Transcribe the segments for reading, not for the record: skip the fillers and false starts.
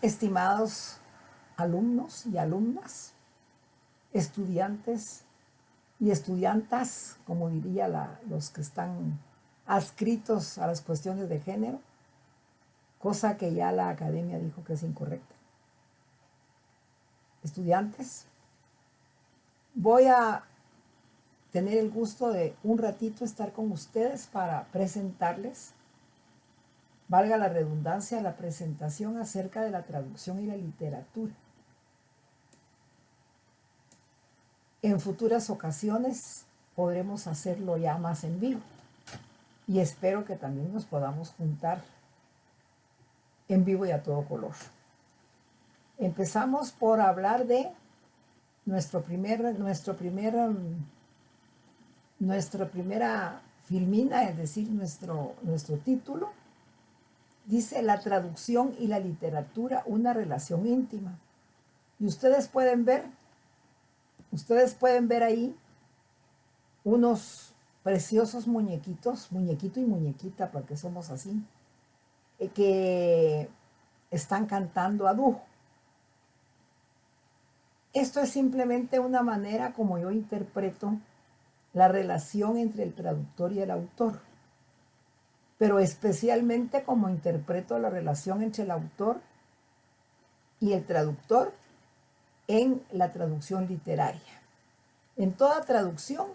Estimados alumnos y alumnas, estudiantes y estudiantas, como diría los que están adscritos a las cuestiones de género, cosa que ya la academia dijo que es incorrecta. Estudiantes, voy a tener el gusto de un ratito estar con ustedes para presentarles, valga la redundancia, la presentación acerca de la traducción y la literatura. En futuras ocasiones podremos hacerlo ya más en vivo y espero que también nos podamos juntar en vivo y a todo color. Empezamos por hablar de nuestra primera filmina, es decir, nuestro título. Dice la traducción y la literatura, una relación íntima. Y ustedes pueden ver ahí unos preciosos muñequitos, muñequito y muñequita, porque somos así, que están cantando a dúo. Esto es simplemente una manera como yo interpreto la relación entre el traductor y el autor, pero especialmente como interpreto la relación entre el autor y el traductor en la traducción literaria. En toda traducción,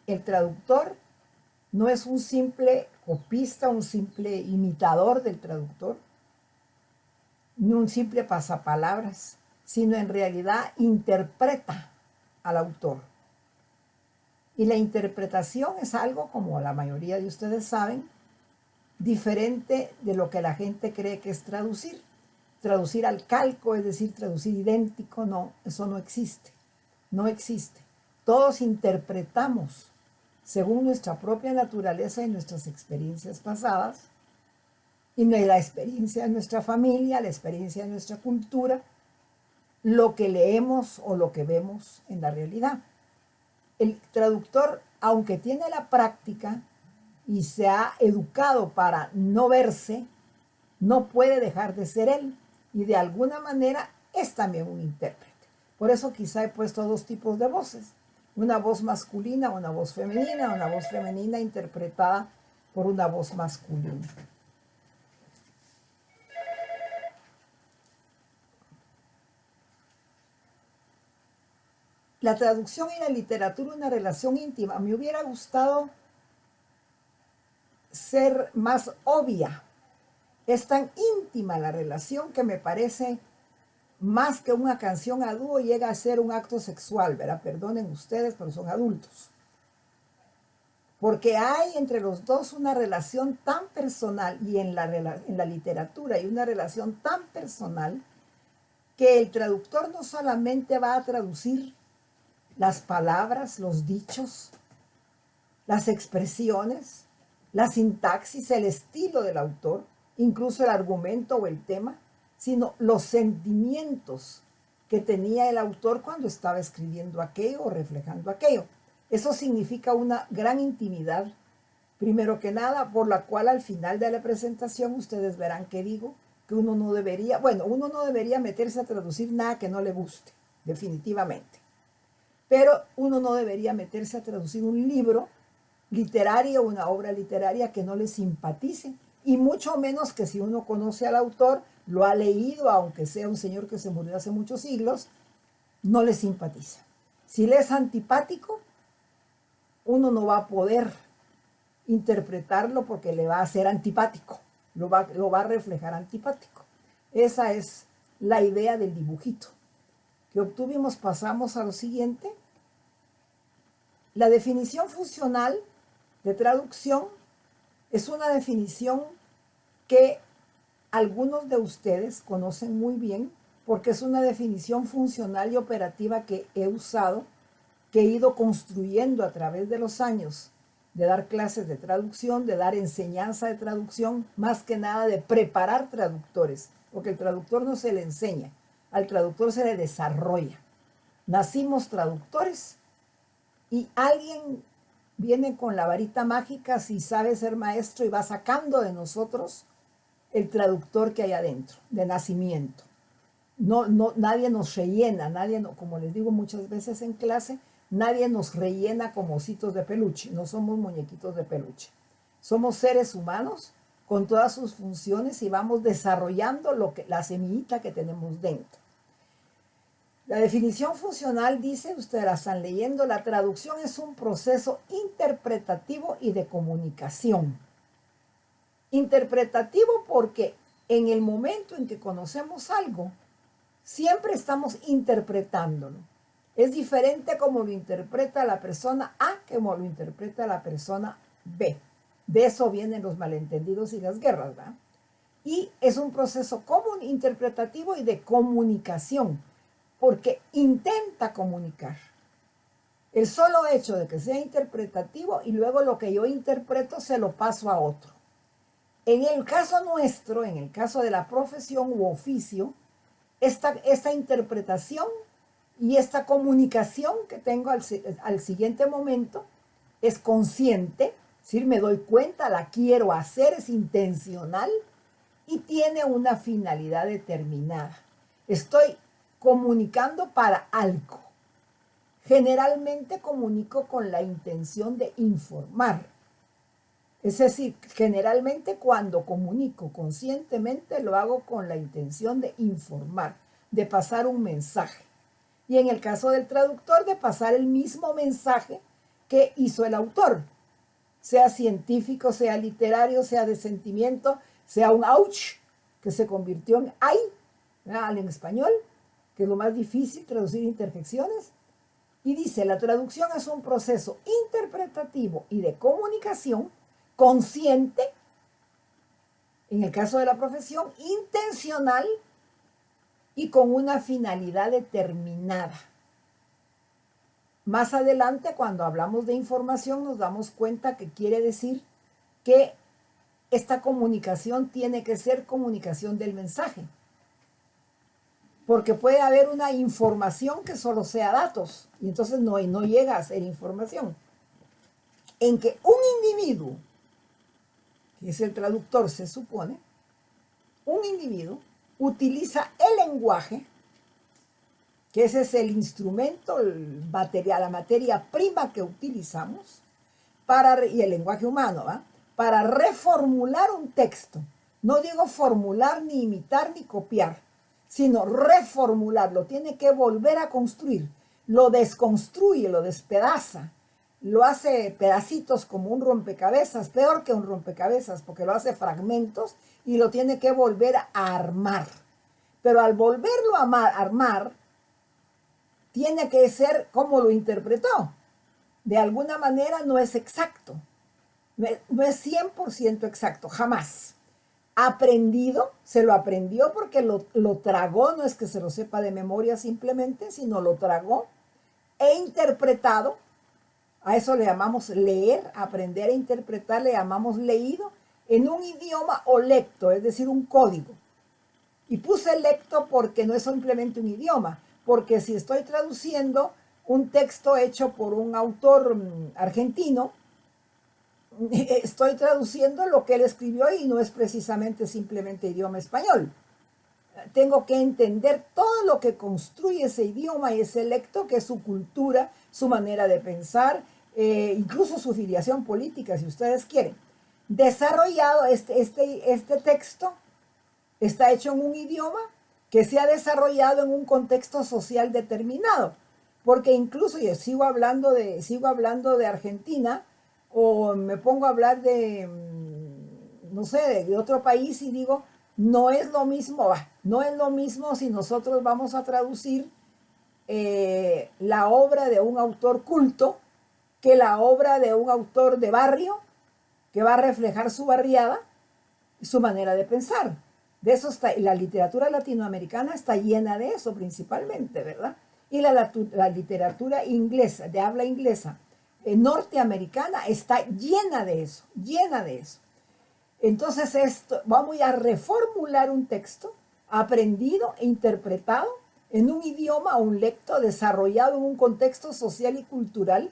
el traductor no es un simple copista, un simple imitador del traductor, ni un simple pasapalabras, sino en realidad interpreta al autor. Y la interpretación es algo, como la mayoría de ustedes saben, diferente de lo que la gente cree que es traducir. Traducir al calco, es decir, traducir idéntico, no, eso no existe. No existe. Todos interpretamos según nuestra propia naturaleza y nuestras experiencias pasadas, y la experiencia de nuestra familia, la experiencia de nuestra cultura, lo que leemos o lo que vemos en la realidad. El traductor, aunque tiene la práctica y se ha educado para no verse, no puede dejar de ser él, y de alguna manera es también un intérprete. Por eso quizá he puesto dos tipos de voces, una voz masculina, una voz femenina interpretada por una voz masculina. La traducción y la literatura, una relación íntima. Me hubiera gustado ser más obvia. Es tan íntima la relación que me parece más que una canción a dúo llega a ser un acto sexual, ¿verdad? Perdonen ustedes, pero son adultos. Porque hay entre los dos una relación tan personal, y en la literatura hay una relación tan personal, que el traductor no solamente va a traducir las palabras, los dichos, las expresiones, la sintaxis, el estilo del autor, incluso el argumento o el tema, sino los sentimientos que tenía el autor cuando estaba escribiendo aquello o reflejando aquello. Eso significa una gran intimidad, primero que nada, por la cual al final de la presentación ustedes verán que digo que uno no debería meterse a traducir nada que no le guste, definitivamente. Pero uno no debería meterse a traducir un libro literario o una obra literaria que no le simpatice, y mucho menos que si uno conoce al autor, lo ha leído, aunque sea un señor que se murió hace muchos siglos, no le simpatiza. Si le es antipático, uno no va a poder interpretarlo porque le va a ser antipático, lo va a reflejar antipático. Esa es la idea del dibujito que obtuvimos. Pasamos a lo siguiente. La definición funcional de traducción es una definición que algunos de ustedes conocen muy bien, porque es una definición funcional y operativa que he usado, que he ido construyendo a través de los años, de dar clases de traducción, de dar enseñanza de traducción, más que nada de preparar traductores, porque el traductor no se le enseña, al traductor se le desarrolla. Nacimos traductores y alguien viene con la varita mágica, si sabe ser maestro, y va sacando de nosotros el traductor que hay adentro, de nacimiento. Nadie nos rellena, como les digo muchas veces en clase, nadie nos rellena como ositos de peluche, no somos muñequitos de peluche. Somos seres humanos con todas sus funciones y vamos desarrollando la semillita que tenemos dentro. La definición funcional dice, ustedes la están leyendo, la traducción es un proceso interpretativo y de comunicación. Interpretativo porque en el momento en que conocemos algo, siempre estamos interpretándolo. Es diferente como lo interpreta la persona A que como lo interpreta la persona B. De eso vienen los malentendidos y las guerras, ¿verdad? Y es un proceso interpretativo y de comunicación, porque intenta comunicar. El solo hecho de que sea interpretativo y luego lo que yo interpreto se lo paso a otro. En el caso nuestro, en el caso de la profesión u oficio, esta interpretación y esta comunicación que tengo al siguiente momento es consciente, es decir, me doy cuenta, la quiero hacer, es intencional y tiene una finalidad determinada. Estoy comunicando para algo. Generalmente comunico con la intención de informar. Es decir, generalmente cuando comunico conscientemente lo hago con la intención de informar, de pasar un mensaje. Y en el caso del traductor, de pasar el mismo mensaje que hizo el autor, sea científico, sea literario, sea de sentimiento, sea un ouch, que se convirtió en ay, ¿verdad? En español, que es lo más difícil, traducir interjecciones. Y dice, la traducción es un proceso interpretativo y de comunicación consciente, en el caso de la profesión, intencional y con una finalidad determinada. Más adelante, cuando hablamos de información, nos damos cuenta que quiere decir que esta comunicación tiene que ser comunicación del mensaje. Porque puede haber una información que solo sea datos y entonces no llega a ser información. En que un individuo, que es el traductor se supone, un individuo utiliza el lenguaje, que ese es el instrumento, la materia prima que utilizamos, y el lenguaje humano, ¿va? Para reformular un texto. No digo formular, ni imitar, ni copiar, sino reformularlo. Tiene que volver a construir. Lo desconstruye, lo despedaza. Lo hace pedacitos como un rompecabezas, peor que un rompecabezas, porque lo hace fragmentos y lo tiene que volver a armar. Pero al volverlo a armar, tiene que ser como lo interpretó. De alguna manera no es exacto. No es 100% exacto, jamás. Aprendido, se lo aprendió porque lo tragó, no es que se lo sepa de memoria simplemente, sino lo tragó e interpretado. A eso le llamamos leer, aprender a interpretar, le llamamos leído en un idioma o lecto, es decir, un código. Y puse lecto porque no es simplemente un idioma, porque si estoy traduciendo un texto hecho por un autor argentino, estoy traduciendo lo que él escribió y no es precisamente simplemente idioma español. Tengo que entender todo lo que construye ese idioma y ese lecto, que es su cultura, su manera de pensar, incluso su filiación política, si ustedes quieren. Desarrollado este texto está hecho en un idioma que se ha desarrollado en un contexto social determinado, porque incluso yo sigo hablando de Argentina, o me pongo a hablar de, no sé, de otro país y digo, no es lo mismo si nosotros vamos a traducir la obra de un autor culto que la obra de un autor de barrio que va a reflejar su barriada y su manera de pensar. De eso está, la literatura latinoamericana está llena de eso principalmente, ¿verdad? Y la literatura inglesa, de habla inglesa, norteamericana, está llena de eso, llena de eso. Entonces vamos a reformular un texto aprendido e interpretado en un idioma o un lecto desarrollado en un contexto social y cultural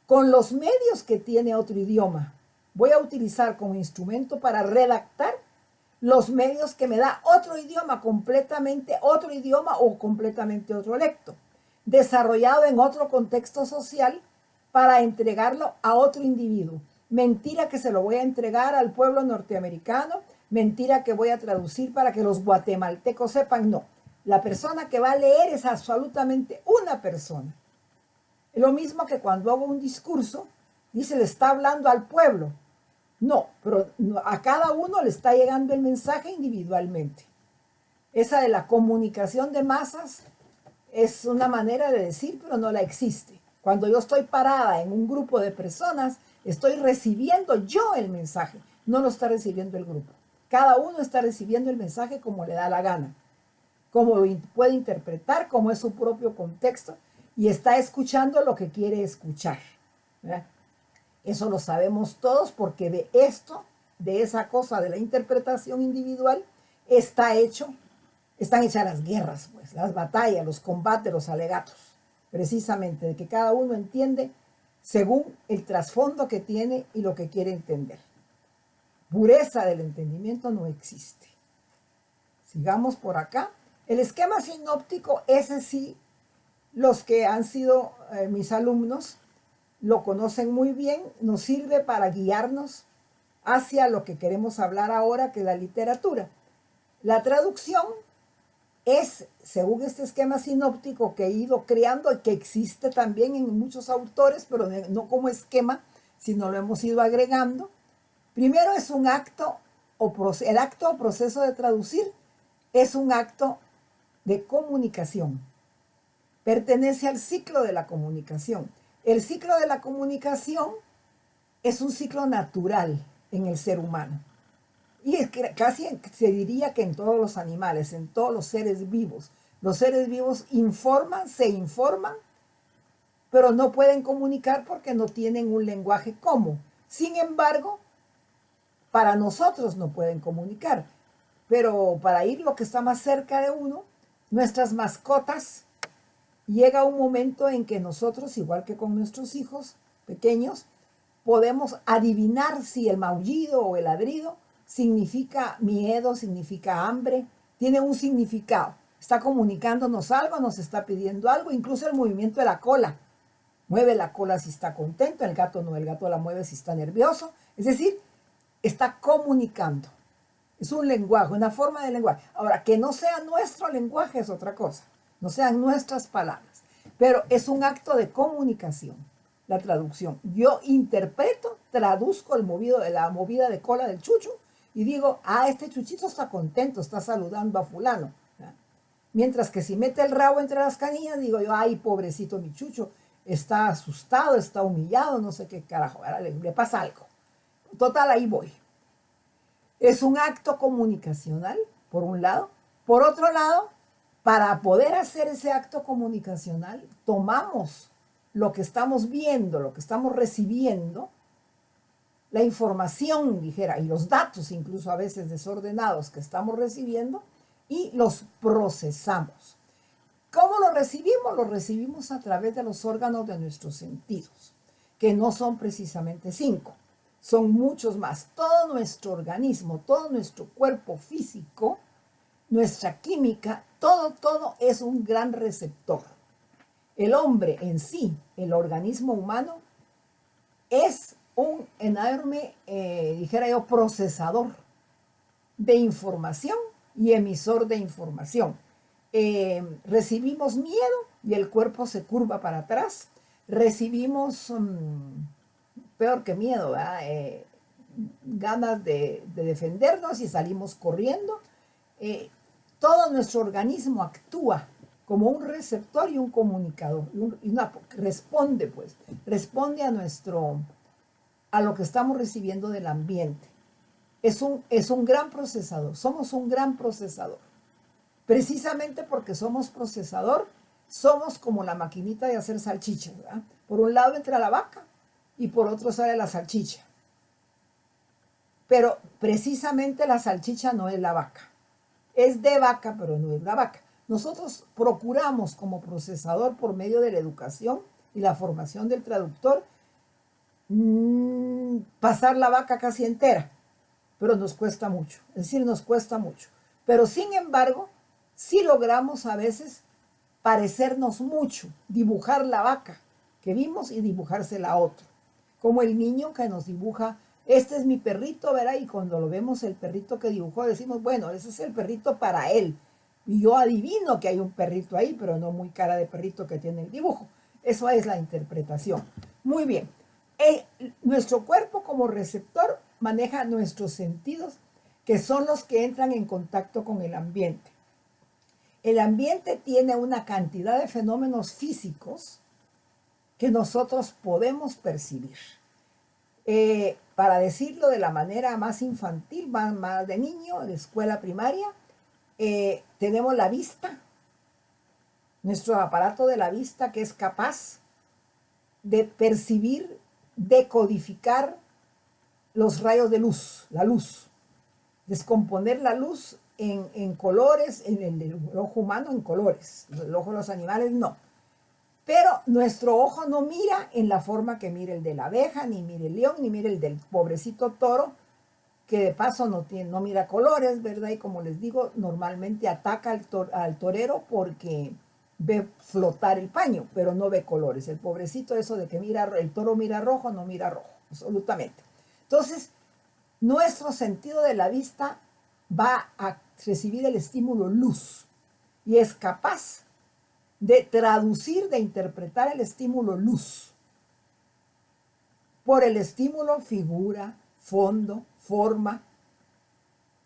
con los medios que tiene otro idioma. Voy a utilizar como instrumento para redactar los medios que me da otro idioma, completamente otro idioma o completamente otro lecto, desarrollado en otro contexto social para entregarlo a otro individuo. Mentira que se lo voy a entregar al pueblo norteamericano, mentira que voy a traducir para que los guatemaltecos sepan, no. La persona que va a leer es absolutamente una persona. Es lo mismo que cuando hago un discurso, dice, le está hablando al pueblo. No, pero a cada uno le está llegando el mensaje individualmente. Esa de la comunicación de masas es una manera de decir, pero no la existe. Cuando yo estoy parada en un grupo de personas, estoy recibiendo yo el mensaje, no lo está recibiendo el grupo. Cada uno está recibiendo el mensaje como le da la gana, como lo puede interpretar, como es su propio contexto, y está escuchando lo que quiere escuchar, ¿verdad? Eso lo sabemos todos porque de esto, de esa cosa de la interpretación individual, están hechas las guerras, pues, las batallas, los combates, los alegatos, precisamente de que cada uno entiende según el trasfondo que tiene y lo que quiere entender. Pureza del entendimiento no existe. Sigamos por acá. El esquema sinóptico, ese sí, los que han sido mis alumnos lo conocen muy bien, nos sirve para guiarnos hacia lo que queremos hablar ahora, que es la literatura. La traducción es, según este esquema sinóptico que he ido creando y que existe también en muchos autores, pero no como esquema, sino lo hemos ido agregando. Primero es un acto, el acto o proceso de traducir es un acto de comunicación. Pertenece al ciclo de la comunicación. El ciclo de la comunicación es un ciclo natural en el ser humano. Y es que casi se diría que en todos los animales, en todos los seres vivos. Los seres vivos se informan, pero no pueden comunicar porque no tienen un lenguaje común. Sin embargo, para nosotros no pueden comunicar. Pero para ir lo que está más cerca de uno, nuestras mascotas, llega un momento en que nosotros, igual que con nuestros hijos pequeños, podemos adivinar si el maullido o el ladrido significa miedo, significa hambre, tiene un significado. Está comunicándonos algo, nos está pidiendo algo, incluso el movimiento de la cola. Mueve la cola si está contento, el gato no, el gato la mueve si está nervioso. Es decir, está comunicando. Es un lenguaje, una forma de lenguaje. Ahora, que no sea nuestro lenguaje es otra cosa. No sean nuestras palabras, pero es un acto de comunicación, la traducción. Yo interpreto, traduzco la movida de cola del chucho y digo, este chuchito está contento, está saludando a fulano. ¿Ya? Mientras que si mete el rabo entre las canillas, digo yo, ay, pobrecito mi chucho, está asustado, está humillado, no sé qué carajo, le pasa algo. Total, ahí voy. Es un acto comunicacional, por un lado. Por otro lado, para poder hacer ese acto comunicacional, tomamos lo que estamos viendo, lo que estamos recibiendo, la información, dijera, y los datos incluso a veces desordenados que estamos recibiendo, y los procesamos. ¿Cómo lo recibimos? Lo recibimos a través de los órganos de nuestros sentidos, que no son precisamente 5, son muchos más. Todo nuestro organismo, todo nuestro cuerpo físico, nuestra química, todo es un gran receptor. El hombre en sí, el organismo humano, es un enorme, dijera yo, procesador de información y emisor de información. Recibimos miedo y el cuerpo se curva para atrás. Recibimos, peor que miedo, ganas de defendernos y salimos corriendo. Todo nuestro organismo actúa como un receptor y un comunicador. Responde a lo que estamos recibiendo del ambiente. Es un gran procesador, somos un gran procesador. Precisamente porque somos procesador, somos como la maquinita de hacer salchichas, ¿verdad? Por un lado entra la vaca y por otro sale la salchicha. Pero precisamente la salchicha no es la vaca. Es de vaca, pero no es la vaca. Nosotros procuramos como procesador, por medio de la educación y la formación del traductor, pasar la vaca casi entera. pero nos cuesta mucho, es decir, nos cuesta mucho. Pero sin embargo, sí logramos a veces parecernos mucho, dibujar la vaca que vimos y dibujársela a otro. Como el niño que nos dibuja, este es mi perrito, ¿verdad? Y cuando lo vemos el perrito que dibujó, decimos, bueno, ese es el perrito para él. Y yo adivino que hay un perrito ahí, pero no muy cara de perrito que tiene el dibujo. Eso es la interpretación. Muy bien. Nuestro cuerpo como receptor maneja nuestros sentidos, que son los que entran en contacto con el ambiente. El ambiente tiene una cantidad de fenómenos físicos que nosotros podemos percibir. Para decirlo de la manera más infantil, más de niño, de escuela primaria, tenemos la vista, nuestro aparato de la vista que es capaz de percibir, decodificar los rayos de luz, la luz, descomponer la luz en colores, en el ojo humano en colores, el ojo de los animales no. Pero nuestro ojo no mira en la forma que mira el de la abeja, ni mira el león, ni mira el del pobrecito toro, que de paso no mira colores, ¿verdad? Y como les digo, normalmente ataca al torero porque ve flotar el paño, pero no ve colores. El pobrecito, eso de que el toro mira rojo, no mira rojo, absolutamente. Entonces, nuestro sentido de la vista va a recibir el estímulo luz y es capaz de traducir, de interpretar el estímulo luz por el estímulo figura, fondo, forma,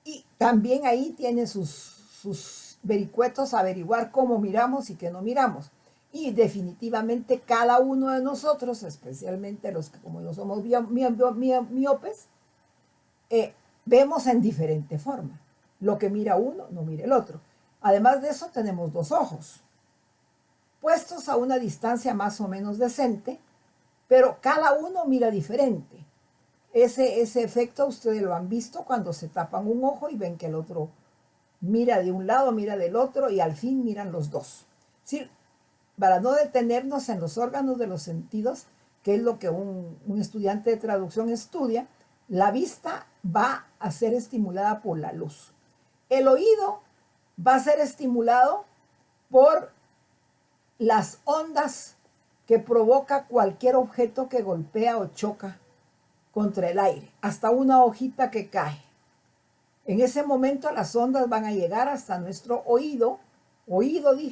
y también ahí tiene sus vericuetos a averiguar cómo miramos y qué no miramos. Y definitivamente cada uno de nosotros, especialmente los que como no somos miopes, vemos en diferente forma. Lo que mira uno no mira el otro. Además de eso tenemos dos ojos, puestos a una distancia más o menos decente, pero cada uno mira diferente. Ese efecto ustedes lo han visto cuando se tapan un ojo y ven que el otro mira de un lado, mira del otro y al fin miran los dos. Sí, para no detenernos en los órganos de los sentidos, que es lo que un estudiante de traducción estudia, la vista va a ser estimulada por la luz. El oído va a ser estimulado por las ondas que provoca cualquier objeto que golpea o choca contra el aire, hasta una hojita que cae. En ese momento las ondas van a llegar hasta nuestro oído,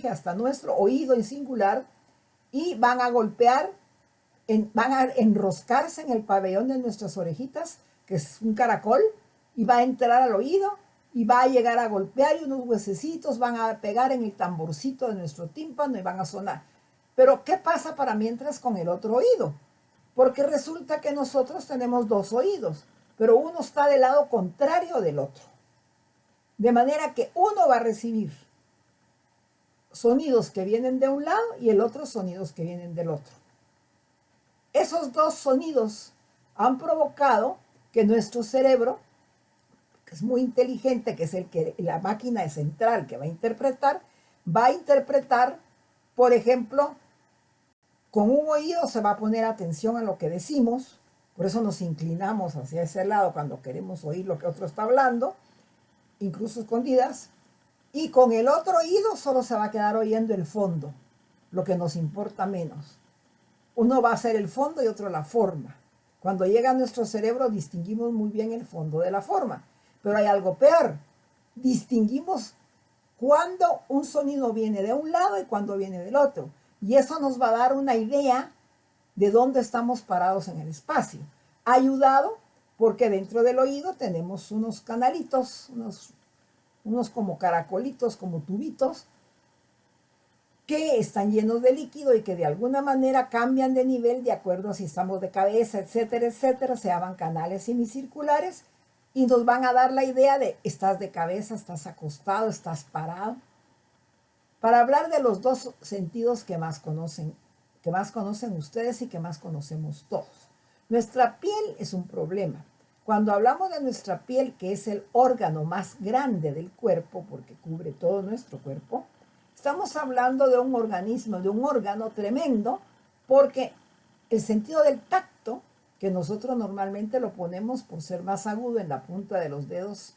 hasta nuestro oído en singular, y van a golpear, van a enroscarse en el pabellón de nuestras orejitas, que es un caracol, y va a entrar al oído, y va a llegar a golpear y unos huesecitos van a pegar en el tamborcito de nuestro tímpano y van a sonar. Pero ¿qué pasa para mientras con el otro oído? Porque resulta que nosotros tenemos dos oídos, pero uno está del lado contrario del otro. De manera que uno va a recibir sonidos que vienen de un lado y el otro sonidos que vienen del otro. Esos dos sonidos han provocado que nuestro cerebro, que es muy inteligente, que es la máquina central que va a interpretar, por ejemplo, con un oído se va a poner atención a lo que decimos, por eso nos inclinamos hacia ese lado cuando queremos oír lo que otro está hablando, incluso escondidas, y con el otro oído solo se va a quedar oyendo el fondo, lo que nos importa menos. Uno va a hacer el fondo y otro la forma. Cuando llega a nuestro cerebro distinguimos muy bien el fondo de la forma. Pero hay algo peor. Distinguimos cuando un sonido viene de un lado y cuando viene del otro. Y eso nos va a dar una idea de dónde estamos parados en el espacio. Ayudado porque dentro del oído tenemos unos canalitos, unos como caracolitos, como tubitos, que están llenos de líquido y que de alguna manera cambian de nivel de acuerdo a si estamos de cabeza, etcétera, etcétera. Se llaman canales semicirculares y nos van a dar la idea de estás de cabeza, estás acostado, estás parado. Para hablar de los dos sentidos que más conocen ustedes y que más conocemos todos. Nuestra piel es un problema. Cuando hablamos de nuestra piel, que es el órgano más grande del cuerpo, porque cubre todo nuestro cuerpo, estamos hablando de un organismo, de un órgano tremendo, porque el sentido del tacto que nosotros normalmente lo ponemos por ser más agudo en la punta de los dedos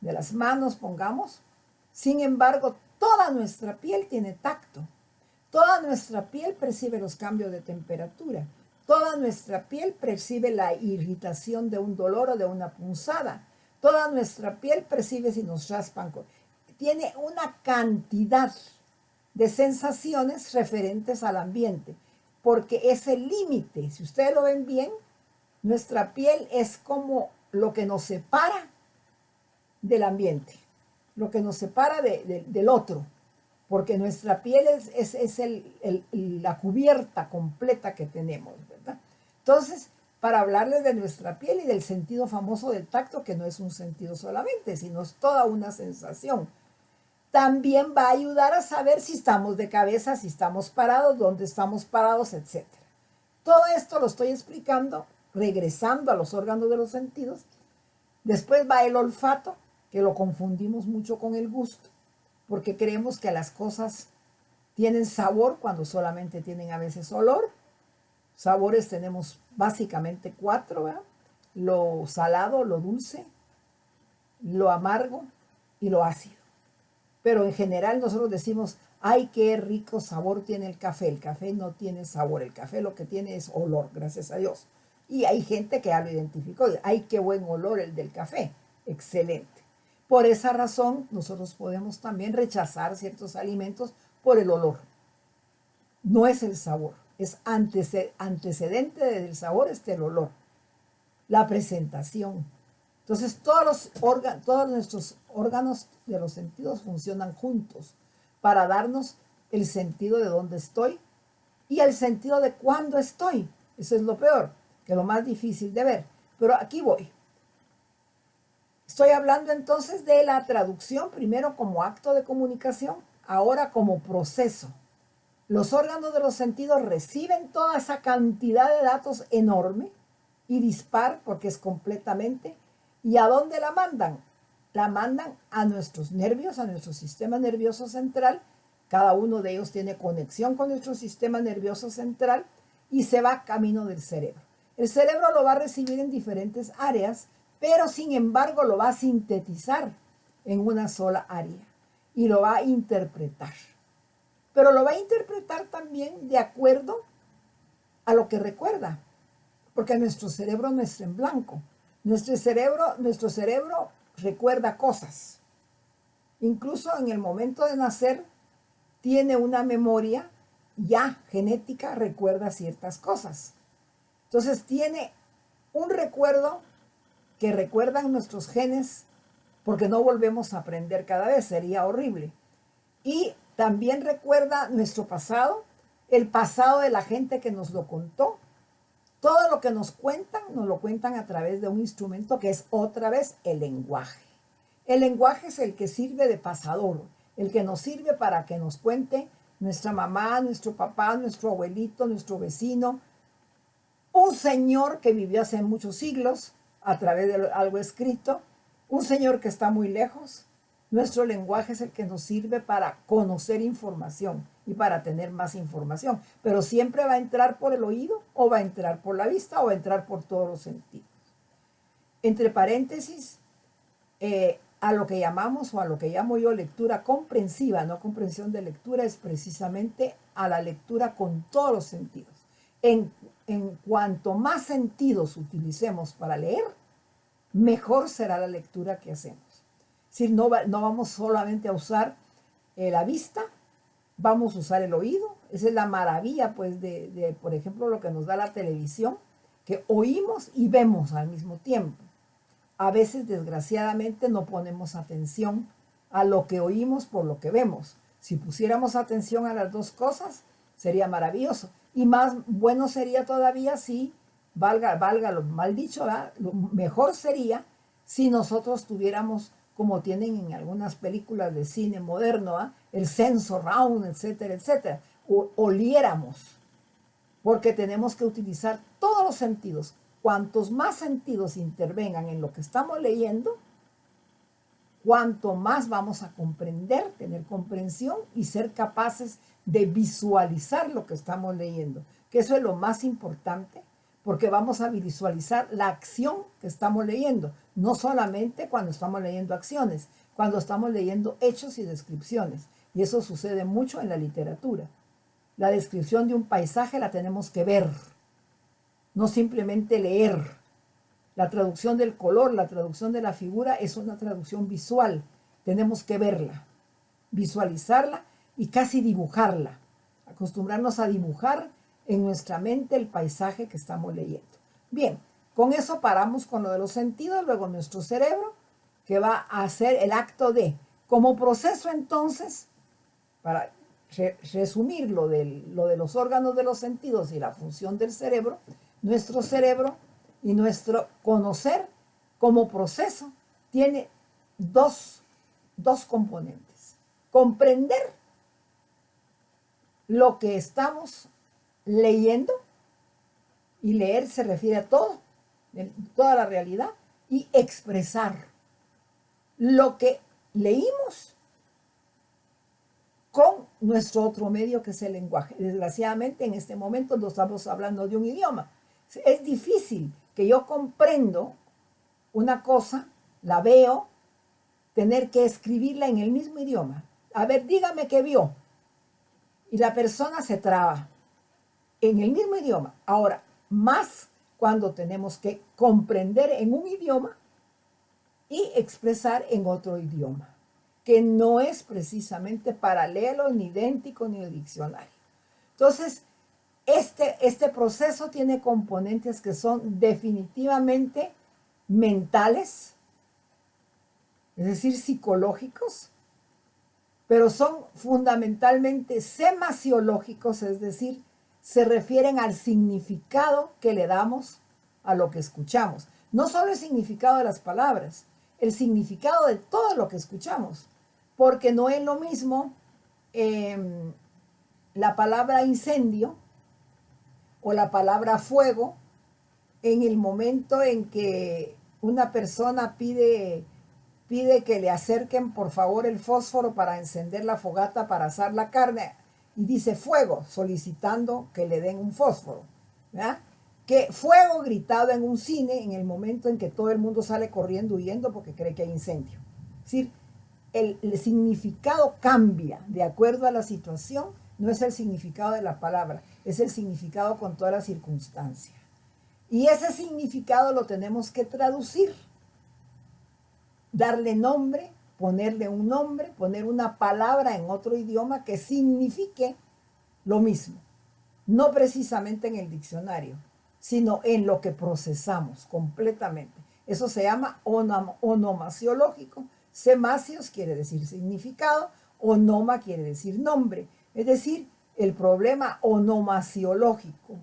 de las manos, pongamos. Sin embargo, toda nuestra piel tiene tacto. Toda nuestra piel percibe los cambios de temperatura. Toda nuestra piel percibe la irritación de un dolor o de una punzada. Toda nuestra piel percibe si nos raspan. Tiene una cantidad de sensaciones referentes al ambiente, porque ese límite, si ustedes lo ven bien, nuestra piel es como lo que nos separa del ambiente, lo que nos separa del otro, porque nuestra piel es la cubierta completa que tenemos, ¿verdad? Entonces, para hablarles de nuestra piel y del sentido famoso del tacto, que no es un sentido solamente, sino es toda una sensación. También va a ayudar a saber si estamos de cabeza, si estamos parados, dónde estamos parados, etc. Todo esto lo estoy explicando regresando a los órganos de los sentidos. Después va el olfato, que lo confundimos mucho con el gusto, porque creemos que las cosas tienen sabor cuando solamente tienen a veces olor. Sabores tenemos básicamente 4, ¿verdad? Lo salado, lo dulce, lo amargo y lo ácido. Pero en general nosotros decimos, ay, qué rico sabor tiene el café. El café no tiene sabor, el café lo que tiene es olor, gracias a Dios. Y hay gente que ya lo identificó, ay, qué buen olor el del café, excelente. Por esa razón nosotros podemos también rechazar ciertos alimentos por el olor. No es el sabor, es antecedente del sabor, es el olor, la presentación. Entonces todos nuestros órganos de los sentidos funcionan juntos para darnos el sentido de dónde estoy y el sentido de cuándo estoy. Eso es lo peor, que es lo más difícil de ver. Pero aquí voy. Estoy hablando entonces de la traducción, primero como acto de comunicación, ahora como proceso. Los órganos de los sentidos reciben toda esa cantidad de datos enorme y dispar, porque es completamente. ¿Y a dónde la mandan? La mandan a nuestros nervios, a nuestro sistema nervioso central. Cada uno de ellos tiene conexión con nuestro sistema nervioso central y se va camino del cerebro. El cerebro lo va a recibir en diferentes áreas, pero sin embargo lo va a sintetizar en una sola área y lo va a interpretar. Pero lo va a interpretar también de acuerdo a lo que recuerda, porque nuestro cerebro no está en blanco. Nuestro cerebro recuerda cosas. Incluso en el momento de nacer tiene una memoria ya genética, recuerda ciertas cosas. Entonces tiene un recuerdo que recuerdan nuestros genes, porque no volvemos a aprender cada vez, sería horrible. Y también recuerda nuestro pasado, el pasado de la gente que nos lo contó. Todo lo que nos lo cuentan a través de un instrumento que es otra vez el lenguaje. El lenguaje es el que sirve de pasador, el que nos sirve para que nos cuente nuestra mamá, nuestro papá, nuestro abuelito, nuestro vecino, un señor que vivió hace muchos siglos a través de algo escrito, un señor que está muy lejos. Nuestro lenguaje es el que nos sirve para conocer información y para tener más información, pero siempre va a entrar por el oído o va a entrar por la vista o va a entrar por todos los sentidos. Entre paréntesis, a lo que llamamos o a lo que llamo yo lectura comprensiva, no comprensión de lectura, es precisamente a la lectura con todos los sentidos. En cuanto más sentidos utilicemos para leer, mejor será la lectura que hacemos. Es decir, no vamos solamente a usar la vista, vamos a usar el oído. Esa es la maravilla, pues, por ejemplo, lo que nos da la televisión, que oímos y vemos al mismo tiempo. A veces, desgraciadamente, no ponemos atención a lo que oímos por lo que vemos. Si pusiéramos atención a las dos cosas, sería maravilloso. Y más bueno sería todavía si, valga lo mal dicho, ¿verdad? Lo mejor sería si nosotros tuviéramos, como tienen en algunas películas de cine moderno, ¿eh? El sense round, etcétera, etcétera. Oliéramos, porque tenemos que utilizar todos los sentidos. Cuantos más sentidos intervengan en lo que estamos leyendo, cuanto más vamos a comprender, tener comprensión y ser capaces de visualizar lo que estamos leyendo. Que eso es lo más importante, porque vamos a visualizar la acción que estamos leyendo, no solamente cuando estamos leyendo acciones, cuando estamos leyendo hechos y descripciones. Y eso sucede mucho en la literatura. La descripción de un paisaje la tenemos que ver, no simplemente leer. La traducción del color, la traducción de la figura es una traducción visual. Tenemos que verla, visualizarla y casi dibujarla. Acostumbrarnos a dibujar en nuestra mente el paisaje que estamos leyendo. Bien, con eso paramos con lo de los sentidos, luego nuestro cerebro, que va a hacer el acto de, como proceso entonces, para resumir lo de los órganos de los sentidos y la función del cerebro, nuestro cerebro y nuestro conocer como proceso tiene dos componentes. Comprender lo que estamos leyendo, y leer se refiere a todo, toda la realidad, y expresar lo que leímos con nuestro otro medio que es el lenguaje. Desgraciadamente en este momento no estamos hablando de un idioma. Es difícil que yo comprendo una cosa, la veo, tener que escribirla en el mismo idioma. A ver, dígame qué vio. Y la persona se traba en el mismo idioma. Ahora, más cuando tenemos que comprender en un idioma y expresar en otro idioma, que no es precisamente paralelo, ni idéntico, ni de diccionario. Entonces, este proceso tiene componentes que son definitivamente mentales, es decir, psicológicos, pero son fundamentalmente semasiológicos, es decir, se refieren al significado que le damos a lo que escuchamos. No solo el significado de las palabras, el significado de todo lo que escuchamos, porque no es lo mismo la palabra incendio o la palabra fuego en el momento en que una persona pide que le acerquen por favor el fósforo para encender la fogata para asar la carne y dice fuego, solicitando que le den un fósforo, ¿verdad? Que fuego gritado en un cine en el momento en que todo el mundo sale corriendo huyendo porque cree que hay incendio. Es decir, el significado cambia de acuerdo a la situación, no es el significado de la palabra, es el significado con toda la circunstancia. Y ese significado lo tenemos que traducir, darle nombre, ponerle un nombre, poner una palabra en otro idioma que signifique lo mismo. No precisamente en el diccionario, sino en lo que procesamos completamente. Eso se llama onomasiológico. Semasios quiere decir significado, onoma quiere decir nombre. Es decir, el problema onomasiológico.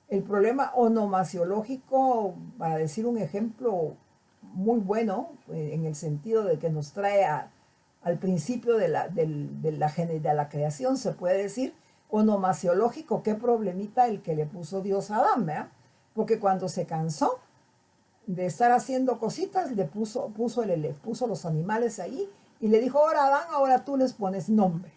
El problema onomasiológico, para decir un ejemplo muy bueno, en el sentido de que nos trae al principio de la creación, se puede decir, onomasiológico, qué problemita el que le puso Dios a Adán, ¿verdad? Porque cuando se cansó de estar haciendo cositas, le puso los animales ahí y le dijo, ahora Adán, ahora tú les pones nombre.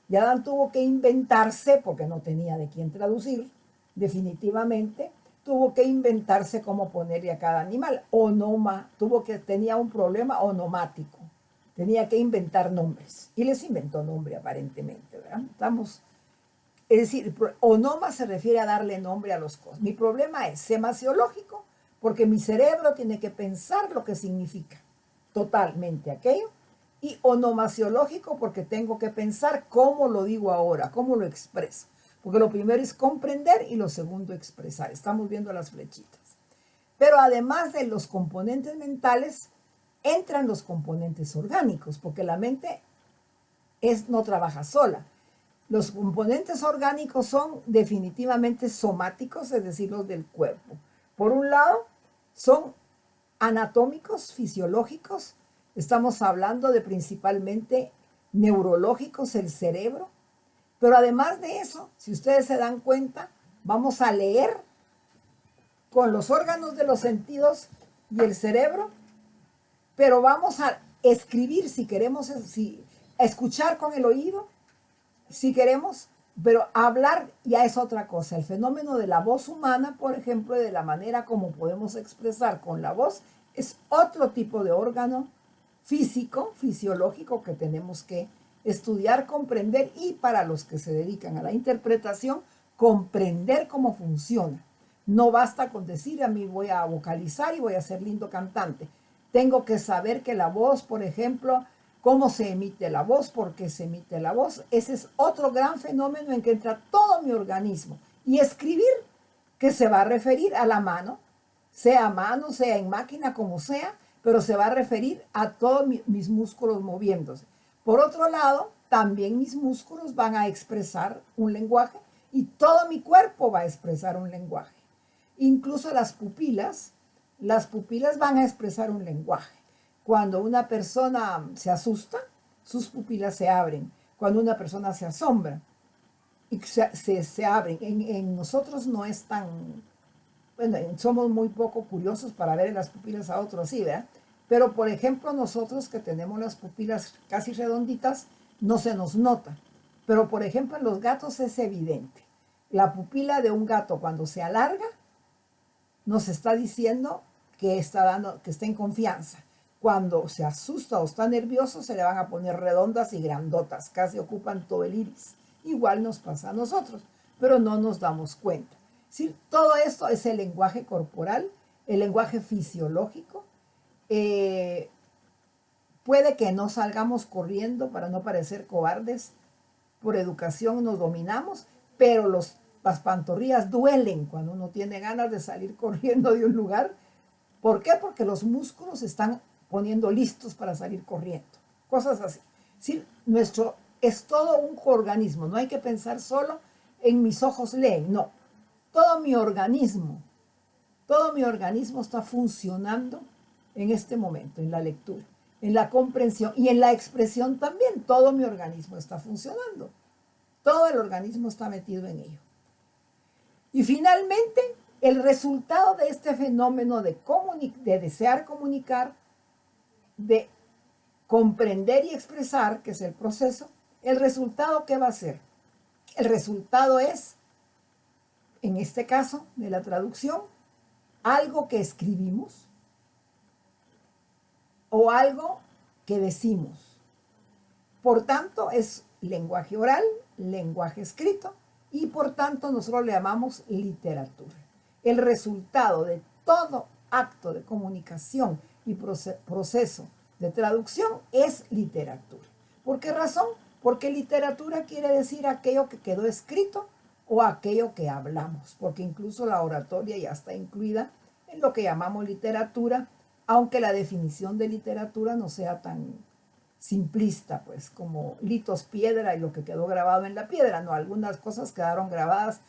Y Adán tuvo que inventarse, porque no tenía de quién traducir, definitivamente, tuvo que inventarse cómo ponerle a cada animal. Tenía un problema onomático. Tenía que inventar nombres. Y les inventó nombre aparentemente, ¿verdad? Es decir, onoma se refiere a darle nombre a los cosas. Mi problema es semasiológico, porque mi cerebro tiene que pensar lo que significa totalmente aquello. Y onomasiológico, porque tengo que pensar cómo lo digo ahora, cómo lo expreso. Porque lo primero es comprender y lo segundo expresar. Estamos viendo las flechitas. Pero además de los componentes mentales, entran los componentes orgánicos, porque la mente no trabaja sola. Los componentes orgánicos son definitivamente somáticos, es decir, los del cuerpo. Por un lado, son anatómicos, fisiológicos. Estamos hablando de principalmente neurológicos, el cerebro. Pero además de eso, si ustedes se dan cuenta, vamos a leer con los órganos de los sentidos y el cerebro, pero vamos a escribir si queremos, a escuchar con el oído, si queremos, Pero hablar ya es otra cosa. El fenómeno de la voz humana, por ejemplo, de la manera como podemos expresar con la voz, es otro tipo de órgano físico, fisiológico que tenemos que estudiar, comprender y para los que se dedican a la interpretación, comprender cómo funciona. No basta con decir a mí voy a vocalizar y voy a ser lindo cantante. Tengo que saber que la voz, por ejemplo, cómo se emite la voz, por qué se emite la voz. Ese es otro gran fenómeno en que entra todo mi organismo. Y escribir, que se va a referir a la mano, sea en máquina, como sea, pero se va a referir a todos mis músculos moviéndose. Por otro lado, también mis músculos van a expresar un lenguaje y todo mi cuerpo va a expresar un lenguaje. Incluso las pupilas van a expresar un lenguaje. Cuando una persona se asusta, sus pupilas se abren. Cuando una persona se asombra, se abren. En nosotros no es tan... Bueno, somos muy poco curiosos para ver en las pupilas a otros así, ¿verdad? Pero, por ejemplo, nosotros que tenemos las pupilas casi redonditas, no se nos nota. Pero, por ejemplo, en los gatos es evidente. La pupila de un gato cuando se alarga, nos está diciendo que está en confianza. Cuando se asusta o está nervioso, se le van a poner redondas y grandotas, casi ocupan todo el iris. Igual nos pasa a nosotros, pero no nos damos cuenta. ¿Sí? Todo esto es el lenguaje corporal, el lenguaje fisiológico. Puede que no salgamos corriendo para no parecer cobardes. Por educación nos dominamos, pero las pantorrillas duelen cuando uno tiene ganas de salir corriendo de un lugar. ¿Por qué? Porque los músculos están poniendo listos para salir corriendo. Cosas así. ¿Sí? Es todo un organismo. No hay que pensar solo en mis ojos leen. No. Todo mi organismo está funcionando en este momento, en la lectura, en la comprensión y en la expresión también. Todo mi organismo está funcionando. Todo el organismo está metido en ello. Y finalmente, el resultado de este fenómeno de desear comunicar, de comprender y expresar, que es el proceso, el resultado, ¿qué va a ser? El resultado es, en este caso de la traducción, algo que escribimos o algo que decimos. Por tanto, es lenguaje oral, lenguaje escrito, y por tanto nosotros le llamamos literatura. El resultado de todo acto de comunicación y proceso de traducción es literatura. ¿Por qué razón? Porque literatura quiere decir aquello que quedó escrito o aquello que hablamos, porque incluso la oratoria ya está incluida en lo que llamamos literatura, aunque la definición de literatura no sea tan simplista, pues, como litos piedra y lo que quedó grabado en la piedra. No, algunas cosas quedaron grabadas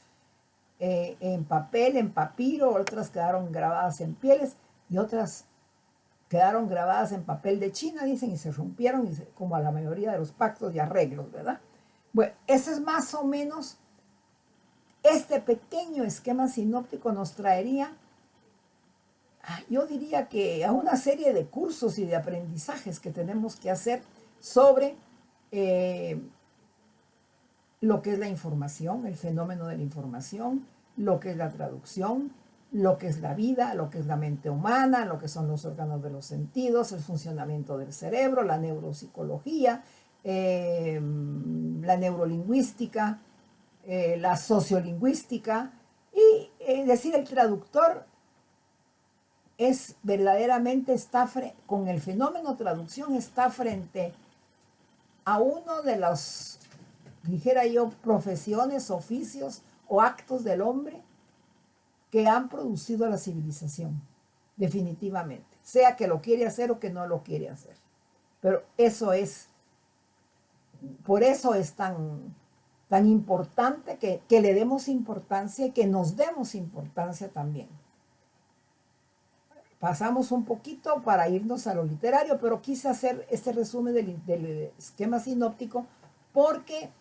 en papel, en papiro, otras quedaron grabadas en pieles y otras quedaron grabadas en papel de China, dicen, y se rompieron, como a la mayoría de los pactos y arreglos, ¿verdad? Bueno, ese es más o menos, este pequeño esquema sinóptico nos traería, yo diría que a una serie de cursos y de aprendizajes que tenemos que hacer sobre lo que es la información, el fenómeno de la información, lo que es la traducción, lo que es la vida, lo que es la mente humana, lo que son los órganos de los sentidos, el funcionamiento del cerebro, la neuropsicología, la neurolingüística, la sociolingüística. Y decir, el traductor es verdaderamente, con el fenómeno traducción, está frente a uno de los, dijera yo, profesiones, oficios o actos del hombre que han producido a la civilización, definitivamente, sea que lo quiere hacer o que no lo quiere hacer. Pero por eso es tan importante que le demos importancia y que nos demos importancia también. Pasamos un poquito para irnos a lo literario, pero quise hacer este resumen del esquema sinóptico porque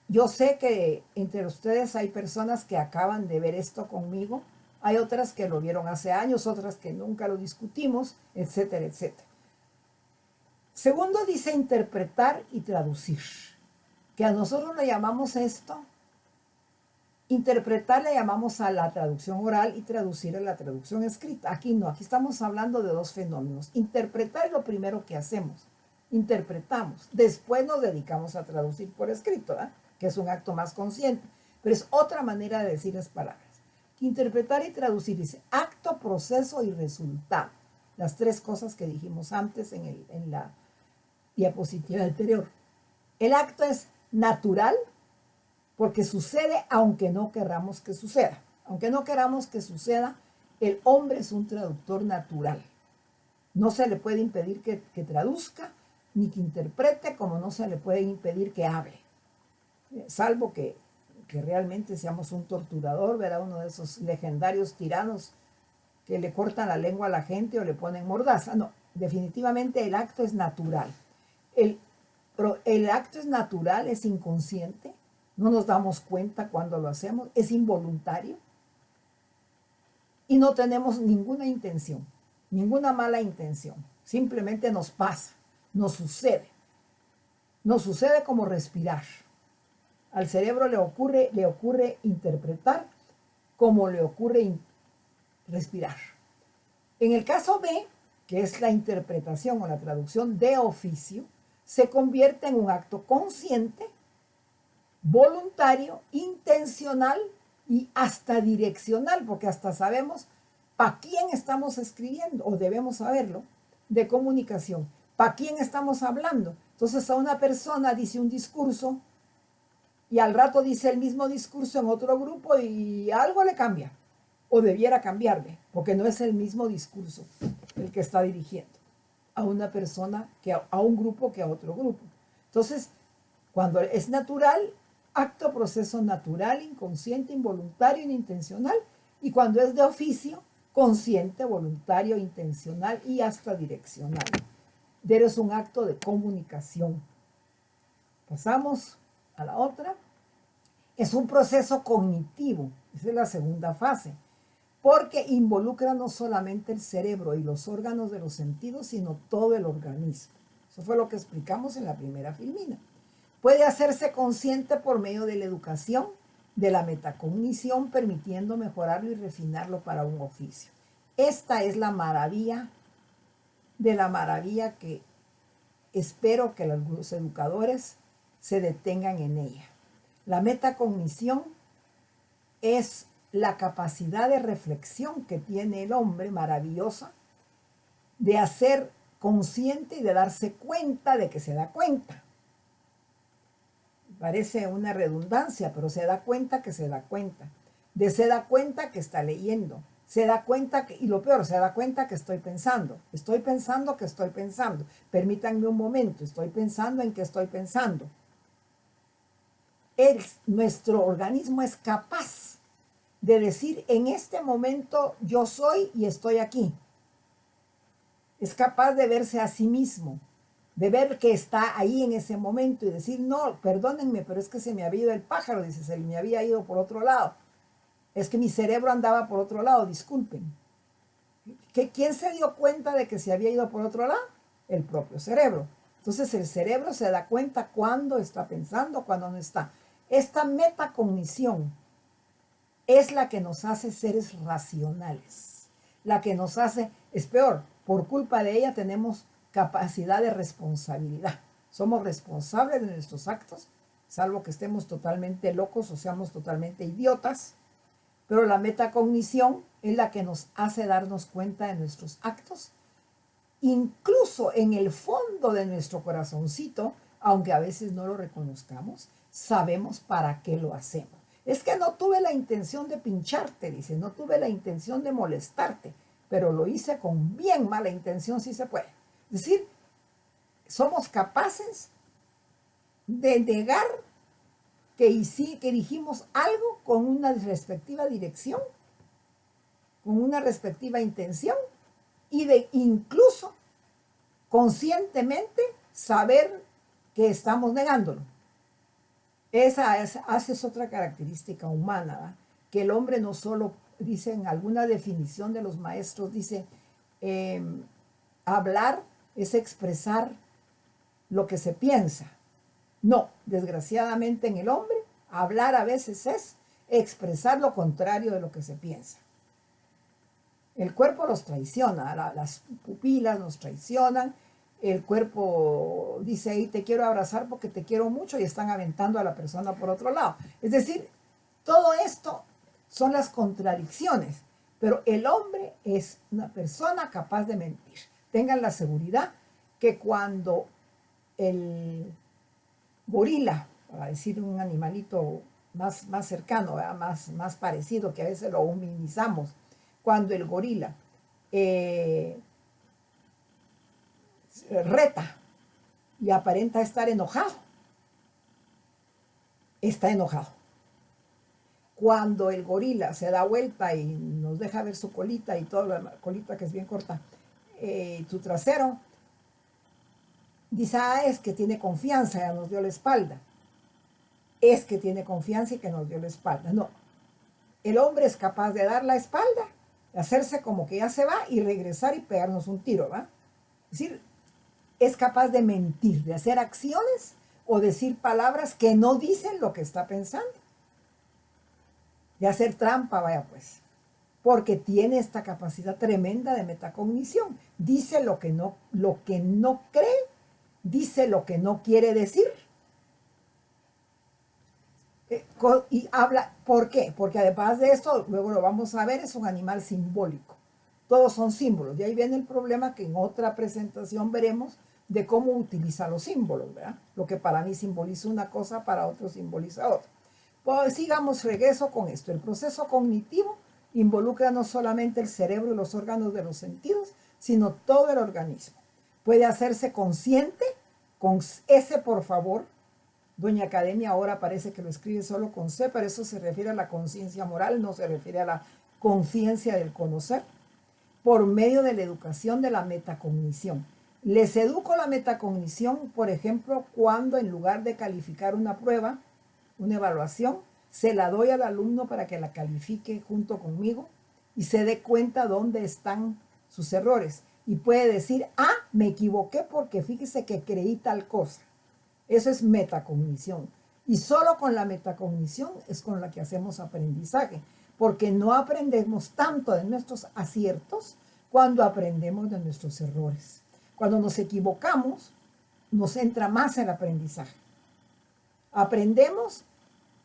yo sé que entre ustedes hay personas que acaban de ver esto conmigo, hay otras que lo vieron hace años, otras que nunca lo discutimos, etcétera, etcétera. Segundo, dice interpretar y traducir. que a nosotros le llamamos esto, interpretar le llamamos a la traducción oral y traducir a la traducción escrita. Aquí no, aquí estamos hablando de dos fenómenos. Interpretar es lo primero que hacemos, interpretamos, después nos dedicamos a traducir por escrito, ¿eh? Que es un acto más consciente, pero es otra manera de decir las palabras. Interpretar y traducir dice acto, proceso y resultado. Las tres cosas que dijimos antes en la diapositiva anterior. El acto es natural porque sucede aunque no queramos que suceda. Aunque no queramos que suceda, el hombre es un traductor natural. No se le puede impedir que traduzca ni que interprete, como no se le puede impedir que hable. Salvo que realmente seamos un torturador, verá uno de esos legendarios tiranos que le cortan la lengua a la gente o le ponen mordaza. No, definitivamente el acto es natural. El acto es natural, es inconsciente, no nos damos cuenta cuando lo hacemos, es involuntario y no tenemos ninguna intención, ninguna mala intención. Simplemente nos pasa, nos sucede. Nos sucede como respirar. Al cerebro le ocurre interpretar como le ocurre respirar. En el caso B, que es la interpretación o la traducción de oficio, se convierte en un acto consciente, voluntario, intencional y hasta direccional, porque hasta sabemos para quién estamos escribiendo, o debemos saberlo, de comunicación. ¿Para quién estamos hablando? Entonces a una persona dice un discurso y al rato dice el mismo discurso en otro grupo y algo le cambia, o debiera cambiarle, porque no es el mismo discurso el que está dirigiendo a una persona, que a un grupo que a otro grupo. Entonces, cuando es natural, acto, proceso natural, inconsciente, involuntario, inintencional, y cuando es de oficio, consciente, voluntario, intencional y hasta direccional. Es un acto de comunicación. Pasamos a la otra. Es un proceso cognitivo, esa es la segunda fase, porque involucra no solamente el cerebro y los órganos de los sentidos, sino todo el organismo. Eso fue lo que explicamos en la primera filmina. Puede hacerse consciente por medio de la educación, de la metacognición, permitiendo mejorarlo y refinarlo para un oficio. Esta es la maravilla de la maravilla que espero que los educadores se detengan en ella. La metacognición es la capacidad de reflexión que tiene el hombre, maravillosa, de hacer consciente y de darse cuenta de que se da cuenta. Parece una redundancia, pero se da cuenta que se da cuenta. Se da cuenta que está leyendo. Se da cuenta que, y lo peor, se da cuenta que estoy pensando. Estoy pensando que estoy pensando. Permítanme un momento, estoy pensando en que estoy pensando. Nuestro organismo es capaz de decir en este momento yo soy y estoy aquí. Es capaz de verse a sí mismo, de ver que está ahí en ese momento y decir, no, perdónenme, pero es que se me había ido el pájaro, dice, se me había ido por otro lado. Es que mi cerebro andaba por otro lado, disculpen. ¿Quién se dio cuenta de que se había ido por otro lado? El propio cerebro. Entonces el cerebro se da cuenta cuando está pensando, cuando no está. Esta metacognición es la que nos hace seres racionales, la que nos hace, es peor, por culpa de ella tenemos capacidad de responsabilidad. Somos responsables de nuestros actos, salvo que estemos totalmente locos o seamos totalmente idiotas, pero la metacognición es la que nos hace darnos cuenta de nuestros actos, incluso en el fondo de nuestro corazoncito, aunque a veces no lo reconozcamos, sabemos para qué lo hacemos. Es que no tuve la intención de pincharte, dice, no tuve la intención de molestarte, pero lo hice con bien mala intención, si se puede. Es decir, somos capaces de negar que dijimos algo con una respectiva dirección, con una respectiva intención, y de incluso conscientemente saber que estamos negándolo. Esa es otra característica humana, ¿verdad? Que el hombre no solo, dice en alguna definición de los maestros, dice, hablar es expresar lo que se piensa, No, desgraciadamente en el hombre, hablar a veces es expresar lo contrario de lo que se piensa. El cuerpo los traiciona, las pupilas nos traicionan, el cuerpo dice, ahí te quiero abrazar porque te quiero mucho y están aventando a la persona por otro lado. Es decir, todo esto son las contradicciones, pero el hombre es una persona capaz de mentir. Tengan la seguridad que cuando el gorila, para decir un animalito más cercano, más parecido, que a veces lo humanizamos, cuando el gorila reta y aparenta estar enojado, está enojado. Cuando el gorila se da vuelta y nos deja ver su colita y toda la colita que es bien corta, su trasero, dice, es que tiene confianza, ya nos dio la espalda. Es que tiene confianza y que nos dio la espalda. No, el hombre es capaz de dar la espalda, de hacerse como que ya se va y regresar y pegarnos un tiro, ¿va? Es decir, es capaz de mentir, de hacer acciones o decir palabras que no dicen lo que está pensando. De hacer trampa, vaya pues. Porque tiene esta capacidad tremenda de metacognición. Dice lo que no cree, dice lo que no quiere decir. Y habla, ¿por qué? Porque además de esto, luego lo vamos a ver, es un animal simbólico. Todos son símbolos. Y ahí viene el problema que en otra presentación veremos de cómo utiliza los símbolos, ¿verdad? Lo que para mí simboliza una cosa, para otro simboliza otra. Pues sigamos, regreso con esto. El proceso cognitivo involucra no solamente el cerebro y los órganos de los sentidos, sino todo el organismo. Puede hacerse consciente, con S por favor. Doña Academia ahora parece que lo escribe solo con C, pero eso se refiere a la conciencia moral, no se refiere a la conciencia del conocer, por medio de la educación de la metacognición. Les educo la metacognición, por ejemplo, cuando en lugar de calificar una prueba, una evaluación, se la doy al alumno para que la califique junto conmigo y se dé cuenta dónde están sus errores. Y puede decir, me equivoqué porque fíjese que creí tal cosa. Eso es metacognición. Y solo con la metacognición es con la que hacemos aprendizaje, porque no aprendemos tanto de nuestros aciertos cuando aprendemos de nuestros errores. Cuando nos equivocamos, nos entra más el aprendizaje. Aprendemos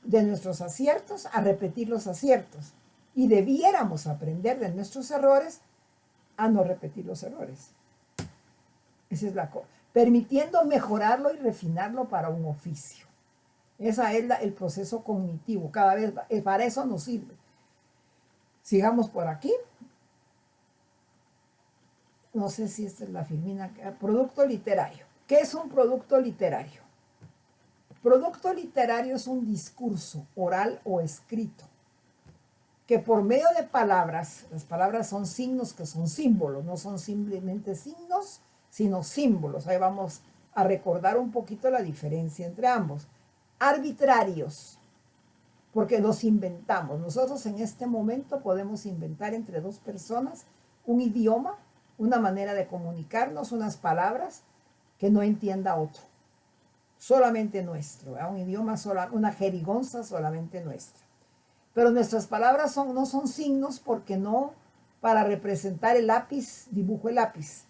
de nuestros aciertos a repetir los aciertos y debiéramos aprender de nuestros errores a no repetir los errores. Esa es la cosa. Permitiendo mejorarlo y refinarlo para un oficio. Ese es el proceso cognitivo. Cada vez para eso nos sirve. Sigamos por aquí. No sé si esta es la filmina. Producto literario. ¿Qué es un producto literario? Producto literario es un discurso oral o escrito que por medio de palabras, las palabras son signos que son símbolos, no son simplemente signos, sino símbolos. Ahí vamos a recordar un poquito la diferencia entre ambos. Arbitrarios, porque los inventamos. Nosotros en este momento podemos inventar entre dos personas un idioma, una manera de comunicarnos, unas palabras que no entienda otro. Solamente nuestro, ¿verdad? Un idioma, una jerigonza solamente nuestra. Pero nuestras palabras no son signos porque no para representar el lápiz, dibujo el lápiz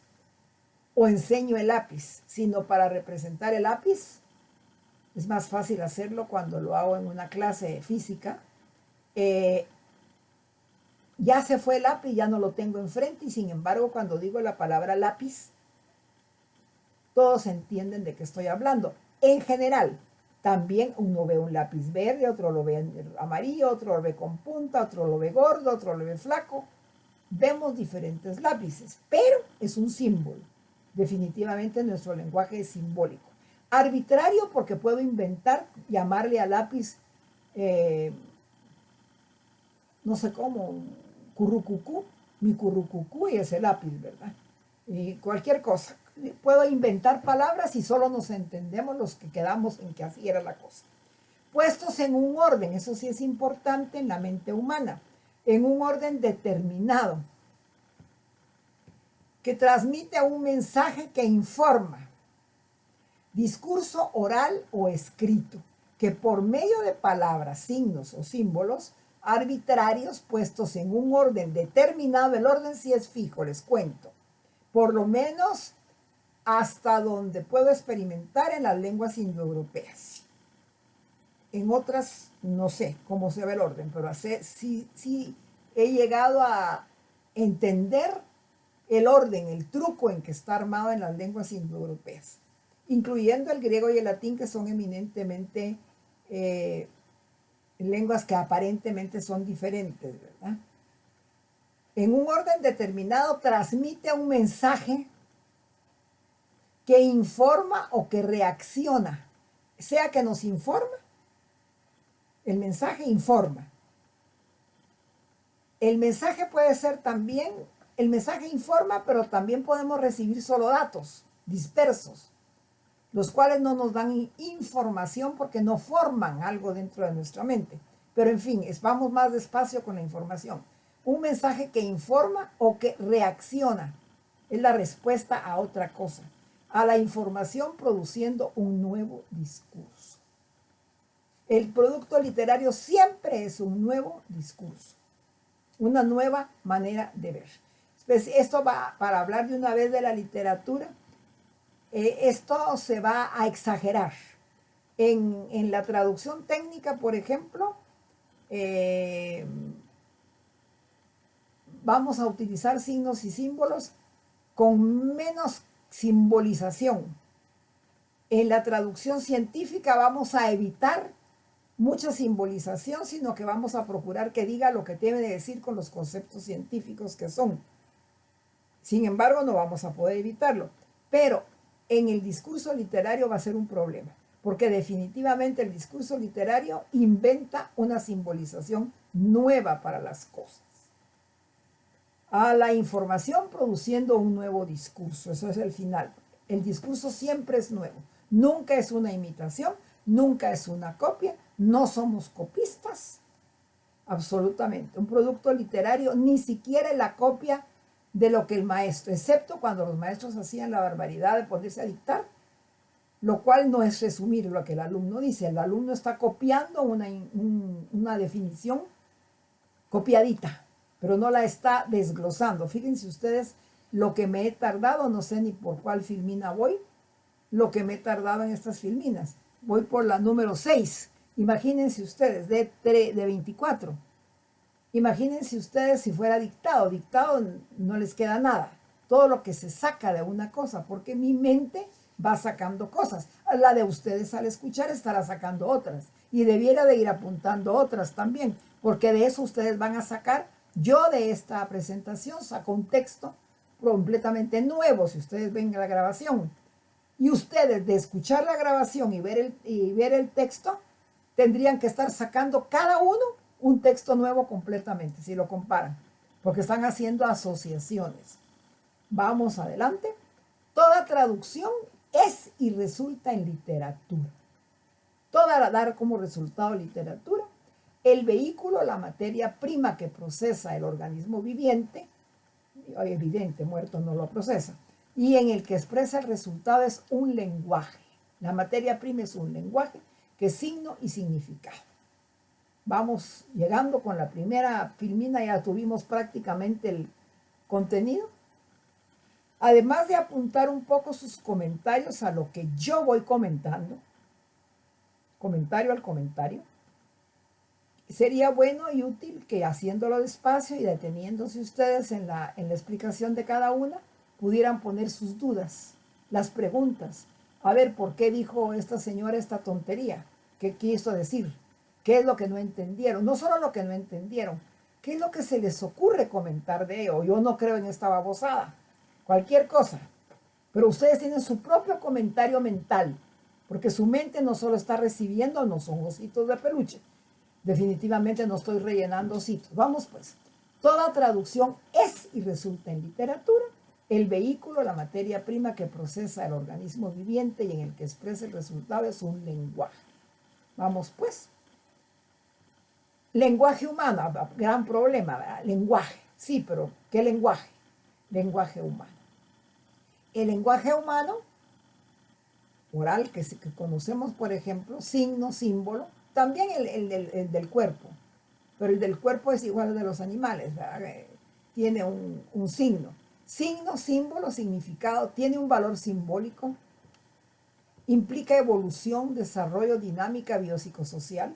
o enseño el lápiz, sino para representar el lápiz. Es más fácil hacerlo cuando lo hago en una clase de física. Ya se fue el lápiz, ya no lo tengo enfrente y sin embargo cuando digo la palabra lápiz, todos entienden de qué estoy hablando. En general, también uno ve un lápiz verde, otro lo ve amarillo, otro lo ve con punta, otro lo ve gordo, otro lo ve flaco. Vemos diferentes lápices, pero es un símbolo. Definitivamente nuestro lenguaje es simbólico. Arbitrario porque puedo inventar, llamarle al lápiz, no sé cómo, currucucú, mi currucucú y ese lápiz, ¿verdad? Y cualquier cosa. Puedo inventar palabras y solo nos entendemos los que quedamos en que así era la cosa. Puestos en un orden, eso sí es importante en la mente humana, en un orden determinado, que transmite un mensaje que informa. discurso oral o escrito, que por medio de palabras, signos o símbolos arbitrarios puestos en un orden determinado, el orden sí es fijo, les cuento, por lo menos hasta donde puedo experimentar en las lenguas indoeuropeas. En otras no sé cómo se ve el orden, pero sí he llegado a entender el orden, el truco en que está armado en las lenguas indoeuropeas, incluyendo el griego y el latín, que son eminentemente lenguas que aparentemente son diferentes, ¿verdad? En un orden determinado transmite un mensaje que informa o que reacciona, sea que nos informa, el mensaje informa. El mensaje puede ser también, el mensaje informa, pero también podemos recibir solo datos dispersos, los cuales no nos dan información porque no forman algo dentro de nuestra mente. Pero en fin, vamos más despacio con la información. Un mensaje que informa o que reacciona es la respuesta a otra cosa, a la información produciendo un nuevo discurso. El producto literario siempre es un nuevo discurso, una nueva manera de ver. Esto va para hablar de una vez de la literatura. Esto se va a exagerar. En la traducción técnica, por ejemplo, vamos a utilizar signos y símbolos con menos simbolización. En la traducción científica vamos a evitar mucha simbolización, sino que vamos a procurar que diga lo que debe de decir con los conceptos científicos que son. Sin embargo, no vamos a poder evitarlo. Pero en el discurso literario va a ser un problema, porque definitivamente el discurso literario inventa una simbolización nueva para las cosas. A la información produciendo un nuevo discurso, eso es el final. El discurso siempre es nuevo, nunca es una imitación, nunca es una copia, no somos copistas, absolutamente. Un producto literario ni siquiera es la copia de lo que el maestro, excepto cuando los maestros hacían la barbaridad de ponerse a dictar, lo cual no es resumir lo que el alumno dice. El alumno está copiando una definición copiadita, pero no la está desglosando. Fíjense ustedes lo que me he tardado, no sé ni por cuál filmina voy, lo que me he tardado en estas filminas. Voy por la número 6. Imagínense ustedes, de 24. Imagínense ustedes si fuera dictado. Dictado no les queda nada. Todo lo que se saca de una cosa, porque mi mente va sacando cosas. La de ustedes al escuchar estará sacando otras. Y debiera de ir apuntando otras también, porque de eso ustedes van a sacar. Yo de esta presentación saco un texto completamente nuevo, si ustedes ven la grabación. Y ustedes de escuchar la grabación y ver el texto, tendrían que estar sacando cada uno un texto nuevo completamente, si lo comparan, porque están haciendo asociaciones. Vamos adelante. Toda traducción es y resulta en literatura. Toda dar como resultado literatura. El vehículo, la materia prima que procesa el organismo viviente, evidente, muerto no lo procesa, y en el que expresa el resultado es un lenguaje. La materia prima es un lenguaje que es signo y significado. Vamos llegando con la primera filmina, ya tuvimos prácticamente el contenido. Además de apuntar un poco sus comentarios a lo que yo voy comentando, comentario al comentario, sería bueno y útil que haciéndolo despacio y deteniéndose ustedes en la explicación de cada una, pudieran poner sus dudas, las preguntas. A ver, ¿por qué dijo esta señora esta tontería? ¿Qué quiso decir? ¿Qué es lo que no entendieron? No solo lo que no entendieron, ¿qué es lo que se les ocurre comentar de ello? Yo no creo en esta babosada. Cualquier cosa. Pero ustedes tienen su propio comentario mental, porque su mente no solo está recibiendo, no son ositos de peluche. Definitivamente no estoy rellenando ositos. Vamos pues. Toda traducción es y resulta en literatura el vehículo, la materia prima que procesa el organismo viviente y en el que expresa el resultado es un lenguaje. Vamos pues. Lenguaje humano, gran problema, ¿verdad? Lenguaje, sí, pero ¿qué lenguaje? Lenguaje humano. El lenguaje humano corporal que conocemos, por ejemplo, signo, símbolo, también el del cuerpo, pero el del cuerpo es igual al de los animales, ¿verdad? Tiene un signo. Signo, símbolo, significado, tiene un valor simbólico, implica evolución, desarrollo, dinámica biopsicosocial,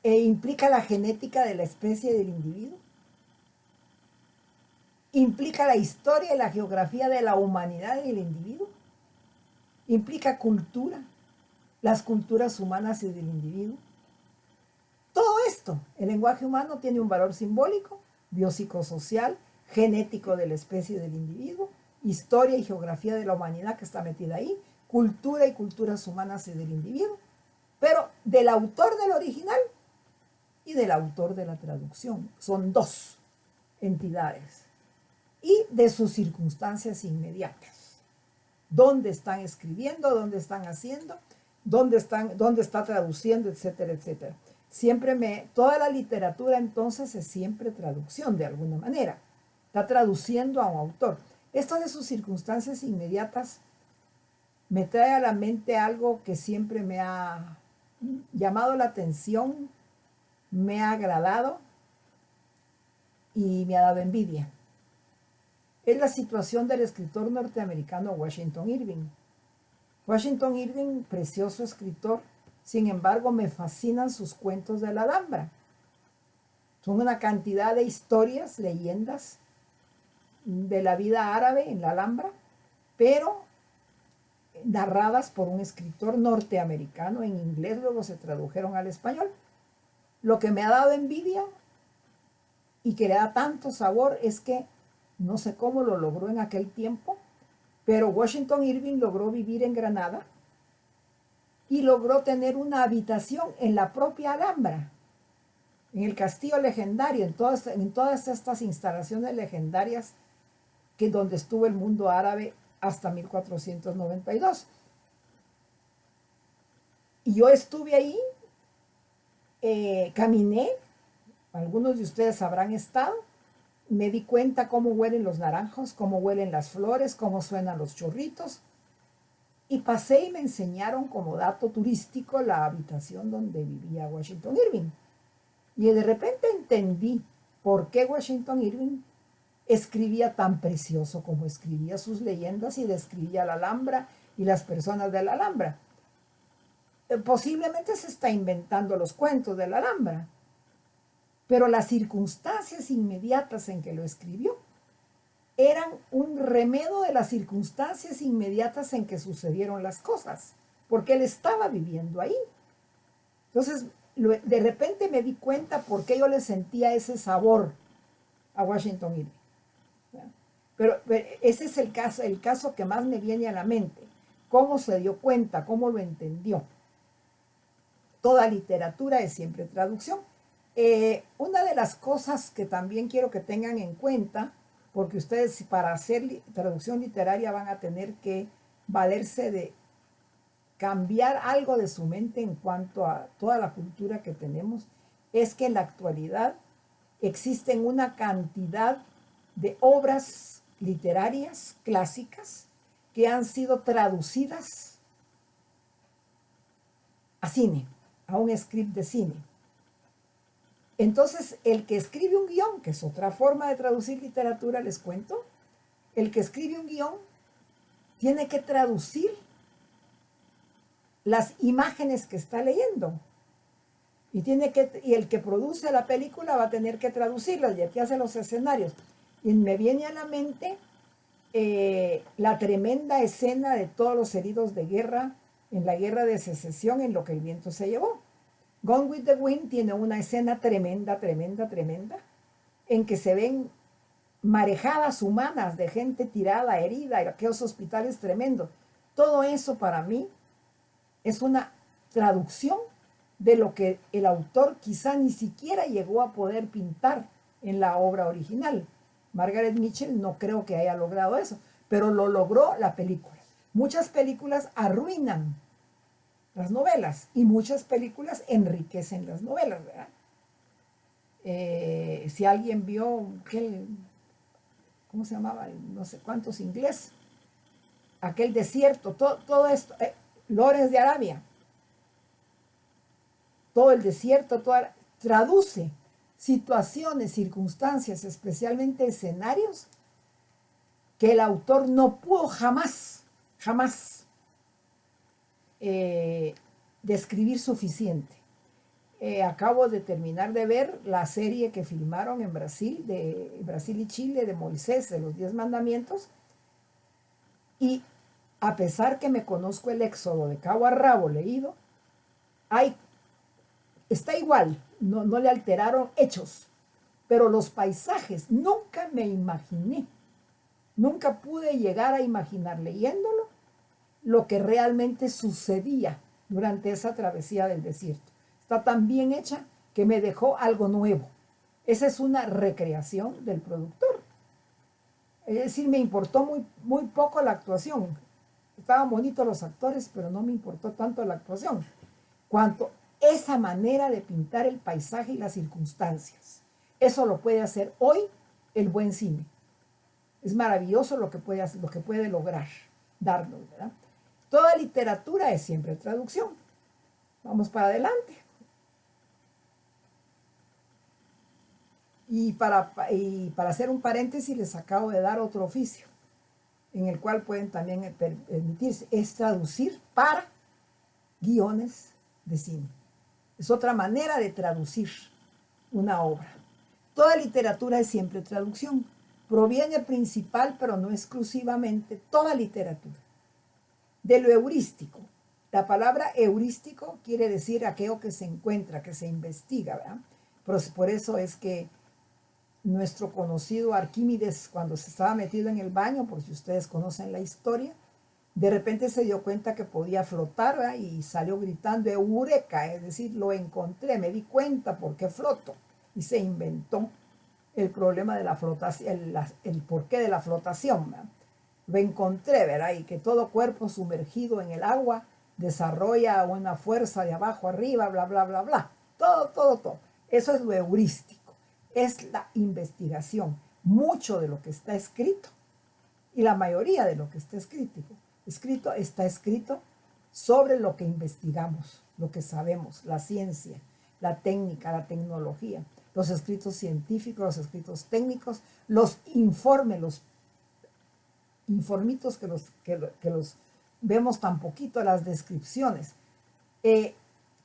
e implica la genética de la especie del individuo, implica la historia y la geografía de la humanidad y del individuo, implica cultura, las culturas humanas y del individuo. Todo esto, el lenguaje humano tiene un valor simbólico, biopsicosocial, genético de la especie del individuo, historia y geografía de la humanidad que está metida ahí, cultura y culturas humanas y del individuo, pero del autor del original y del autor de la traducción. Son dos entidades. Y de sus circunstancias inmediatas. ¿Dónde están escribiendo? ¿Dónde están haciendo? ¿Dónde está traduciendo? Etcétera, etcétera. Toda la literatura entonces es siempre traducción de alguna manera. Está traduciendo a un autor. Esto de sus circunstancias inmediatas me trae a la mente algo que siempre me ha llamado la atención, me ha agradado y me ha dado envidia. Es la situación del escritor norteamericano Washington Irving. Washington Irving, precioso escritor, sin embargo me fascinan sus cuentos de la Alhambra. Son una cantidad de historias, leyendas de la vida árabe en la Alhambra, pero narradas por un escritor norteamericano en inglés, luego se tradujeron al español. Lo que me ha dado envidia y que le da tanto sabor es que no sé cómo lo logró en aquel tiempo, pero Washington Irving logró vivir en Granada y logró tener una habitación en la propia Alhambra, en el castillo legendario, en todas estas instalaciones legendarias donde estuvo el mundo árabe hasta 1492. Y yo estuve ahí, caminé, algunos de ustedes habrán estado, me di cuenta cómo huelen los naranjos, cómo huelen las flores, cómo suenan los chorritos. Y pasé y me enseñaron como dato turístico la habitación donde vivía Washington Irving. Y de repente entendí por qué Washington Irving escribía tan precioso como escribía sus leyendas y describía la Alhambra y las personas de la Alhambra. Posiblemente se está inventando los cuentos de la Alhambra, pero las circunstancias inmediatas en que lo escribió eran un remedo de las circunstancias inmediatas en que sucedieron las cosas, porque él estaba viviendo ahí. Entonces, de repente me di cuenta por qué yo le sentía ese sabor a Washington Irving. Pero ese es el caso que más me viene a la mente. Cómo se dio cuenta, cómo lo entendió. Toda literatura es siempre traducción. Una de las cosas que también quiero que tengan en cuenta, porque ustedes para hacer traducción literaria van a tener que valerse de cambiar algo de su mente en cuanto a toda la cultura que tenemos, es que en la actualidad existen una cantidad de obras literarias clásicas que han sido traducidas a cine, a un script de cine. Entonces, el que escribe un guión, que es otra forma de traducir literatura, les cuento, el que escribe un guión tiene que traducir las imágenes que está leyendo. Y el que produce la película va a tener que traducirlas, y el que hace los escenarios. Y me viene a la mente la tremenda escena de todos los heridos de guerra en la guerra de secesión, en lo que el viento se llevó. Gone with the Wind tiene una escena tremenda, tremenda, tremenda, en que se ven marejadas humanas de gente tirada, herida, y aquellos hospitales tremendos. Todo eso para mí es una traducción de lo que el autor quizá ni siquiera llegó a poder pintar en la obra original. Margaret Mitchell no creo que haya logrado eso, pero lo logró la película. Muchas películas arruinan las novelas y muchas películas enriquecen las novelas, ¿verdad? Si alguien vio, ¿cómo se llamaba? No sé cuántos inglés. aquel desierto, todo esto, Lores de Arabia, todo el desierto, traduce situaciones, circunstancias, especialmente escenarios, que el autor no pudo jamás describir suficiente. Acabo de terminar de ver la serie que filmaron en Brasil, de Brasil y Chile, de Moisés, de los 10 mandamientos, y a pesar que me conozco el Éxodo de cabo a rabo leído, está igual, no le alteraron hechos, pero los paisajes nunca me imaginé, nunca pude llegar a imaginar leyéndolo lo que realmente sucedía durante esa travesía del desierto. Está tan bien hecha que me dejó algo nuevo. Esa es una recreación del productor. Es decir, me importó muy poco la actuación. Estaban bonitos los actores, pero no me importó tanto la actuación, cuanto esa manera de pintar el paisaje y las circunstancias. Eso lo puede hacer hoy el buen cine. Es maravilloso lo que puede lograr darnos, ¿verdad? Toda literatura es siempre traducción. Vamos para adelante. Y para hacer un paréntesis, les acabo de dar otro oficio, en el cual pueden también permitirse, es traducir para guiones de cine. Es otra manera de traducir una obra. Toda literatura es siempre traducción. Proviene principal, pero no exclusivamente, toda literatura, de lo heurístico. La palabra heurístico quiere decir aquello que se encuentra, que se investiga, ¿verdad? Por eso es que nuestro conocido Arquímedes, cuando se estaba metido en el baño, por si ustedes conocen la historia, de repente se dio cuenta que podía flotar, ¿verdad? Y salió gritando eureka, es decir, lo encontré, me di cuenta por qué floto. Y se inventó el problema de la flotación, el porqué de la flotación, ¿verdad? Lo encontré, ¿verdad? Y que todo cuerpo sumergido en el agua desarrolla una fuerza de abajo arriba, bla, bla, bla, bla. Todo. Eso es lo heurístico. Es la investigación. Mucho de lo que está escrito, y la mayoría de lo que está está escrito sobre lo que investigamos, lo que sabemos, la ciencia, la técnica, la tecnología, los escritos científicos, los escritos técnicos, los informes, los informitos que los vemos tan poquito, las descripciones.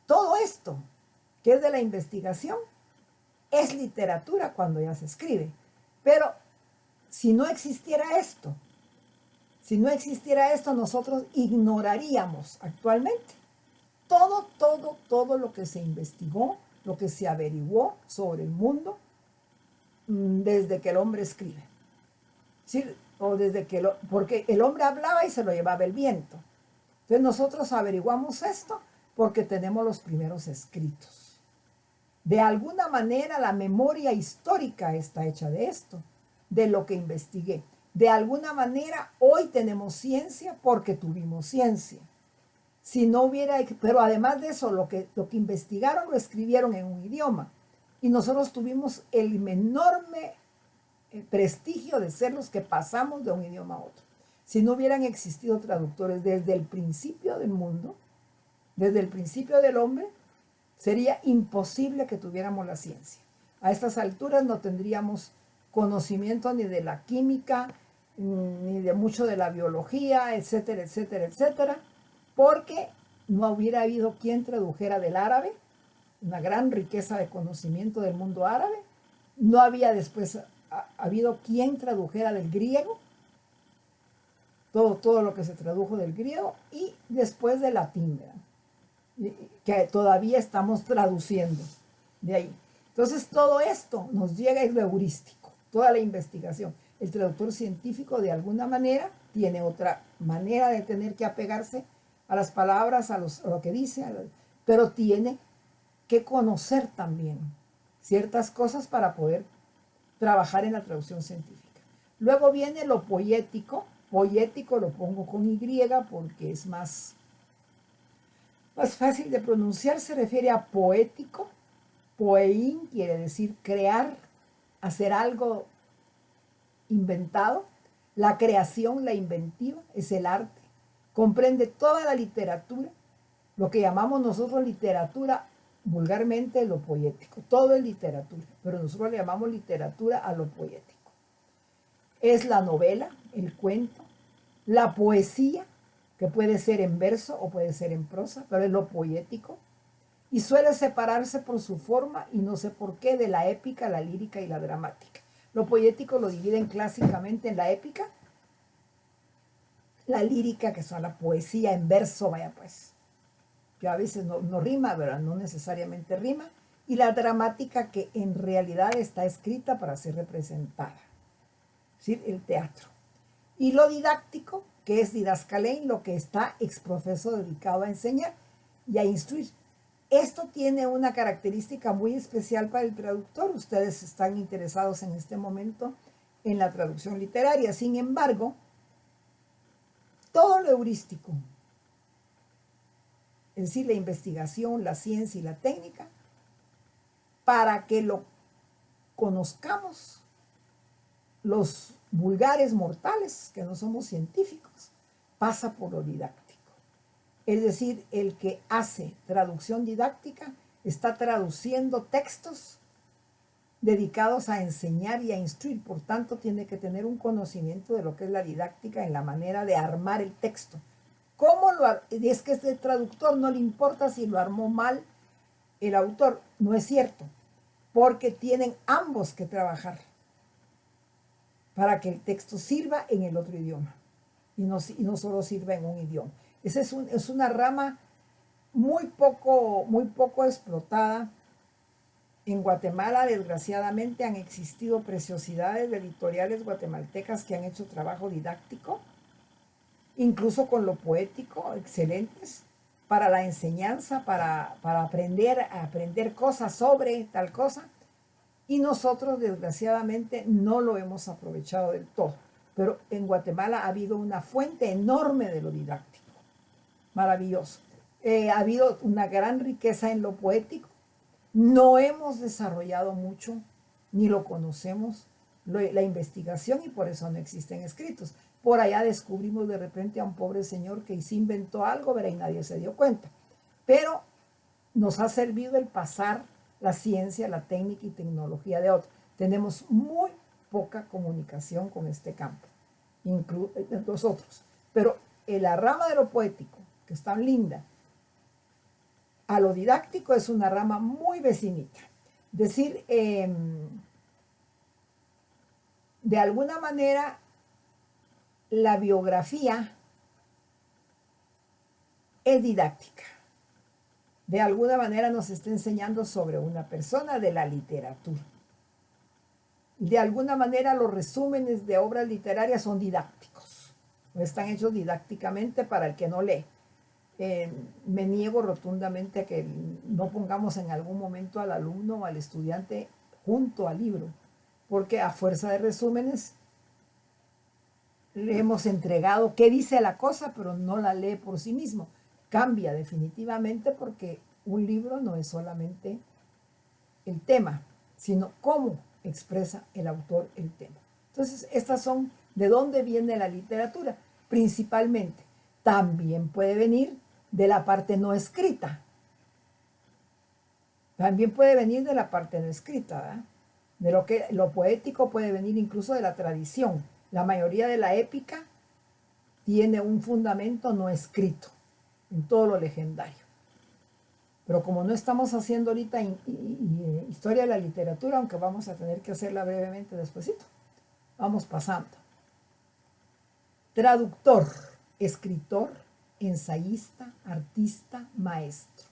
Todo esto que es de la investigación es literatura cuando ya se escribe. Pero si no existiera esto, nosotros ignoraríamos actualmente todo lo que se investigó, lo que se averiguó sobre el mundo desde que el hombre escribe. ¿Sí? Porque el hombre hablaba y se lo llevaba el viento. Entonces nosotros averiguamos esto porque tenemos los primeros escritos. De alguna manera la memoria histórica está hecha de esto, de lo que investigué. De alguna manera hoy tenemos ciencia porque tuvimos ciencia. Si no hubiera, pero además de eso, lo que investigaron lo escribieron en un idioma. Y nosotros tuvimos el enorme prestigio de ser los que pasamos de un idioma a otro. Si no hubieran existido traductores desde el principio del mundo, desde el principio del hombre, sería imposible que tuviéramos la ciencia. A estas alturas no tendríamos conocimiento ni de la química, ni de mucho de la biología, etcétera, etcétera, etcétera, porque no hubiera habido quien tradujera del árabe, una gran riqueza de conocimiento del mundo árabe. No había después habido quien tradujera del griego, todo lo que se tradujo del griego, y después del latín, ¿verdad? Que todavía estamos traduciendo de ahí. Entonces todo esto nos llega, es lo heurístico, toda la investigación. El traductor científico de alguna manera tiene otra manera de tener que apegarse a las palabras, a lo que dice, pero tiene que conocer también ciertas cosas para poder trabajar en la traducción científica. Luego viene lo poético. Poético lo pongo con Y porque es más fácil de pronunciar. Se refiere a poético. Poeín quiere decir crear, hacer algo inventado. La creación, la inventiva, es el arte. Comprende toda la literatura, lo que llamamos nosotros literatura, vulgarmente lo poético. Todo es literatura, pero nosotros le llamamos literatura a lo poético. Es la novela, el cuento, la poesía, que puede ser en verso o puede ser en prosa, pero es lo poético. Y suele separarse por su forma, y no sé por qué, de la épica, la lírica y la dramática. Lo poético lo dividen clásicamente en la épica, la lírica, que son la poesía en verso, vaya pues, que a veces no rima, ¿verdad? No necesariamente rima, y la dramática, que en realidad está escrita para ser representada, es decir, el teatro. Y lo didáctico, que es didascalein, lo que está exprofeso, dedicado a enseñar y a instruir. Esto tiene una característica muy especial para el traductor. Ustedes están interesados en este momento en la traducción literaria. Sin embargo, todo lo heurístico, es decir, la investigación, la ciencia y la técnica, para que lo conozcamos, los vulgares mortales, que no somos científicos, pasa por lo didáctico. Es decir, el que hace traducción didáctica está traduciendo textos dedicados a enseñar y a instruir. Por tanto, tiene que tener un conocimiento de lo que es la didáctica en la manera de armar el texto. ¿Cómo y es que este traductor no le importa si lo armó mal el autor? No es cierto, porque tienen ambos que trabajar para que el texto sirva en el otro idioma y no solo sirva en un idioma. Esa es una rama muy poco explotada. En Guatemala, desgraciadamente, han existido preciosidades de editoriales guatemaltecas que han hecho trabajo didáctico, incluso con lo poético, excelentes, para la enseñanza, para aprender cosas sobre tal cosa. Y nosotros, desgraciadamente, no lo hemos aprovechado del todo. Pero en Guatemala ha habido una fuente enorme de lo didáctico. Maravilloso. Ha habido una gran riqueza en lo poético. No hemos desarrollado mucho, ni lo conocemos, la investigación, y por eso no existen escritos. Por allá descubrimos de repente a un pobre señor que se inventó algo, ¿verdad? Y nadie se dio cuenta. Pero nos ha servido el pasar la ciencia, la técnica y tecnología de otros. Tenemos muy poca comunicación con este campo, nosotros. Pero en la rama de lo poético, que es tan linda, a lo didáctico es una rama muy vecinita. Es decir, de alguna manera, la biografía es didáctica. De alguna manera nos está enseñando sobre una persona de la literatura. De alguna manera los resúmenes de obras literarias son didácticos. Están hechos didácticamente para el que no lee. Me niego rotundamente a que no pongamos en algún momento al alumno o al estudiante junto al libro, porque a fuerza de resúmenes le hemos entregado qué dice la cosa, pero no la lee por sí mismo. Cambia definitivamente, porque un libro no es solamente el tema, sino cómo expresa el autor el tema. Entonces, estas son de dónde viene la literatura, principalmente. También puede venir de la parte no escrita. También puede venir de la parte no escrita, ¿verdad? Lo poético puede venir incluso de la tradición. La mayoría de la épica tiene un fundamento no escrito en todo lo legendario. Pero como no estamos haciendo ahorita historia de la literatura, aunque vamos a tener que hacerla brevemente despuesito, vamos pasando. Traductor, escritor, ensayista, artista, maestro.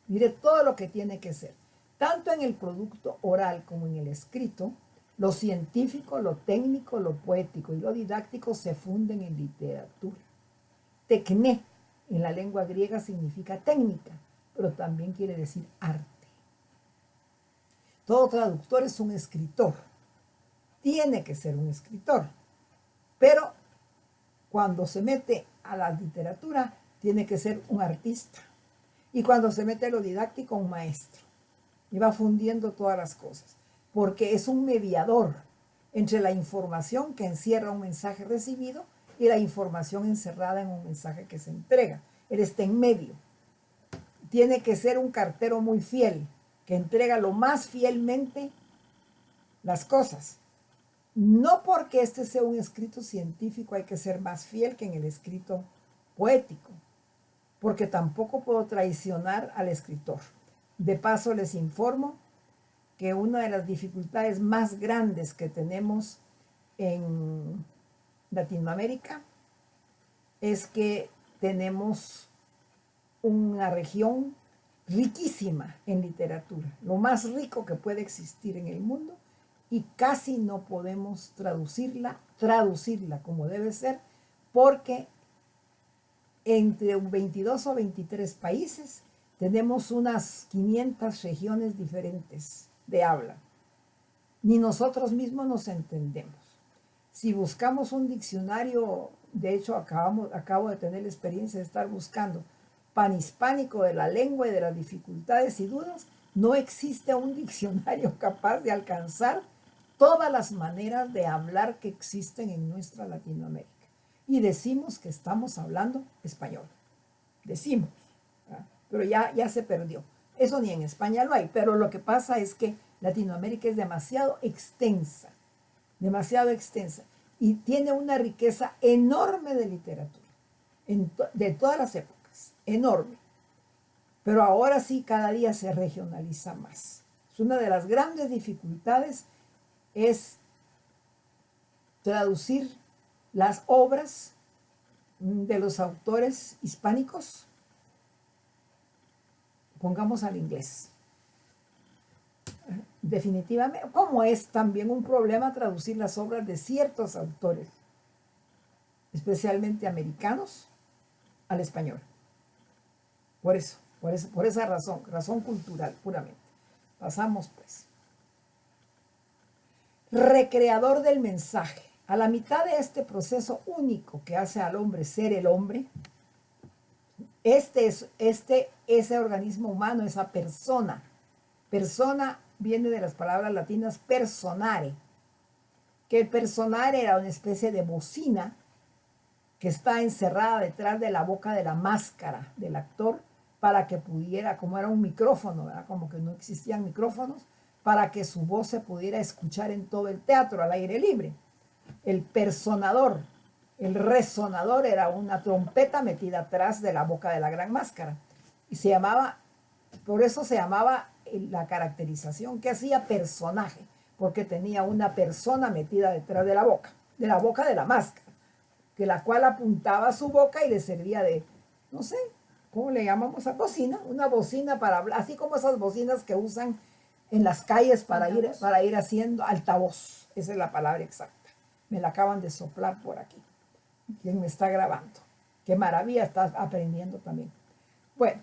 Mire todo lo que tiene que ser. Tanto en el producto oral como en el escrito, lo científico, lo técnico, lo poético y lo didáctico se funden en literatura. Tecné, en la lengua griega, significa técnica, pero también quiere decir arte. Todo traductor es un escritor. Tiene que ser un escritor. Pero cuando se mete a la literatura, tiene que ser un artista. Y cuando se mete a lo didáctico, un maestro. Y va fundiendo todas las cosas. Porque es un mediador entre la información que encierra un mensaje recibido y la información encerrada en un mensaje que se entrega. Él está en medio. Tiene que ser un cartero muy fiel, que entrega lo más fielmente las cosas. No porque este sea un escrito científico hay que ser más fiel que en el escrito poético, porque tampoco puedo traicionar al escritor. De paso les informo que una de las dificultades más grandes que tenemos en Latinoamérica es que tenemos una región riquísima en literatura, lo más rico que puede existir en el mundo, y casi no podemos traducirla como debe ser, porque entre 22 o 23 países tenemos unas 500 regiones diferentes de habla. Ni nosotros mismos nos entendemos. Si buscamos un diccionario, de hecho acabo de tener la experiencia de estar buscando panhispánico de la lengua y de las dificultades y dudas, no existe un diccionario capaz de alcanzar todas las maneras de hablar que existen en nuestra Latinoamérica. Y decimos que estamos hablando español. Decimos, ¿verdad? Pero ya se perdió. Eso ni en España lo hay, pero lo que pasa es que Latinoamérica es demasiado extensa y tiene una riqueza enorme de literatura, de todas las épocas, enorme. Pero ahora sí, cada día se regionaliza más. Es una de las grandes dificultades es traducir las obras de los autores hispánicos, pongamos al inglés. Definitivamente, como es también un problema traducir las obras de ciertos autores, especialmente americanos, al español. Por esa razón cultural puramente. Pasamos pues. Recreador del mensaje. A la mitad de este proceso único que hace al hombre ser el hombre, ese organismo humano, esa persona viene de las palabras latinas personare, que el personare era una especie de bocina que está encerrada detrás de la boca de la máscara del actor para que pudiera, como era un micrófono, ¿verdad? Como que no existían micrófonos, para que su voz se pudiera escuchar en todo el teatro al aire libre. El personador, el resonador era una trompeta metida atrás de la boca de la gran máscara. Y por eso se llamaba la caracterización que hacía personaje, porque tenía una persona metida detrás de la boca de la máscara, que la cual apuntaba a su boca y le servía de, no sé, ¿cómo le llamamos a bocina? Una bocina para hablar, así como esas bocinas que usan en las calles para ir haciendo altavoz. Esa es la palabra exacta. Me la acaban de soplar por aquí. ¿Quién me está grabando? Qué maravilla, estás aprendiendo también. Bueno,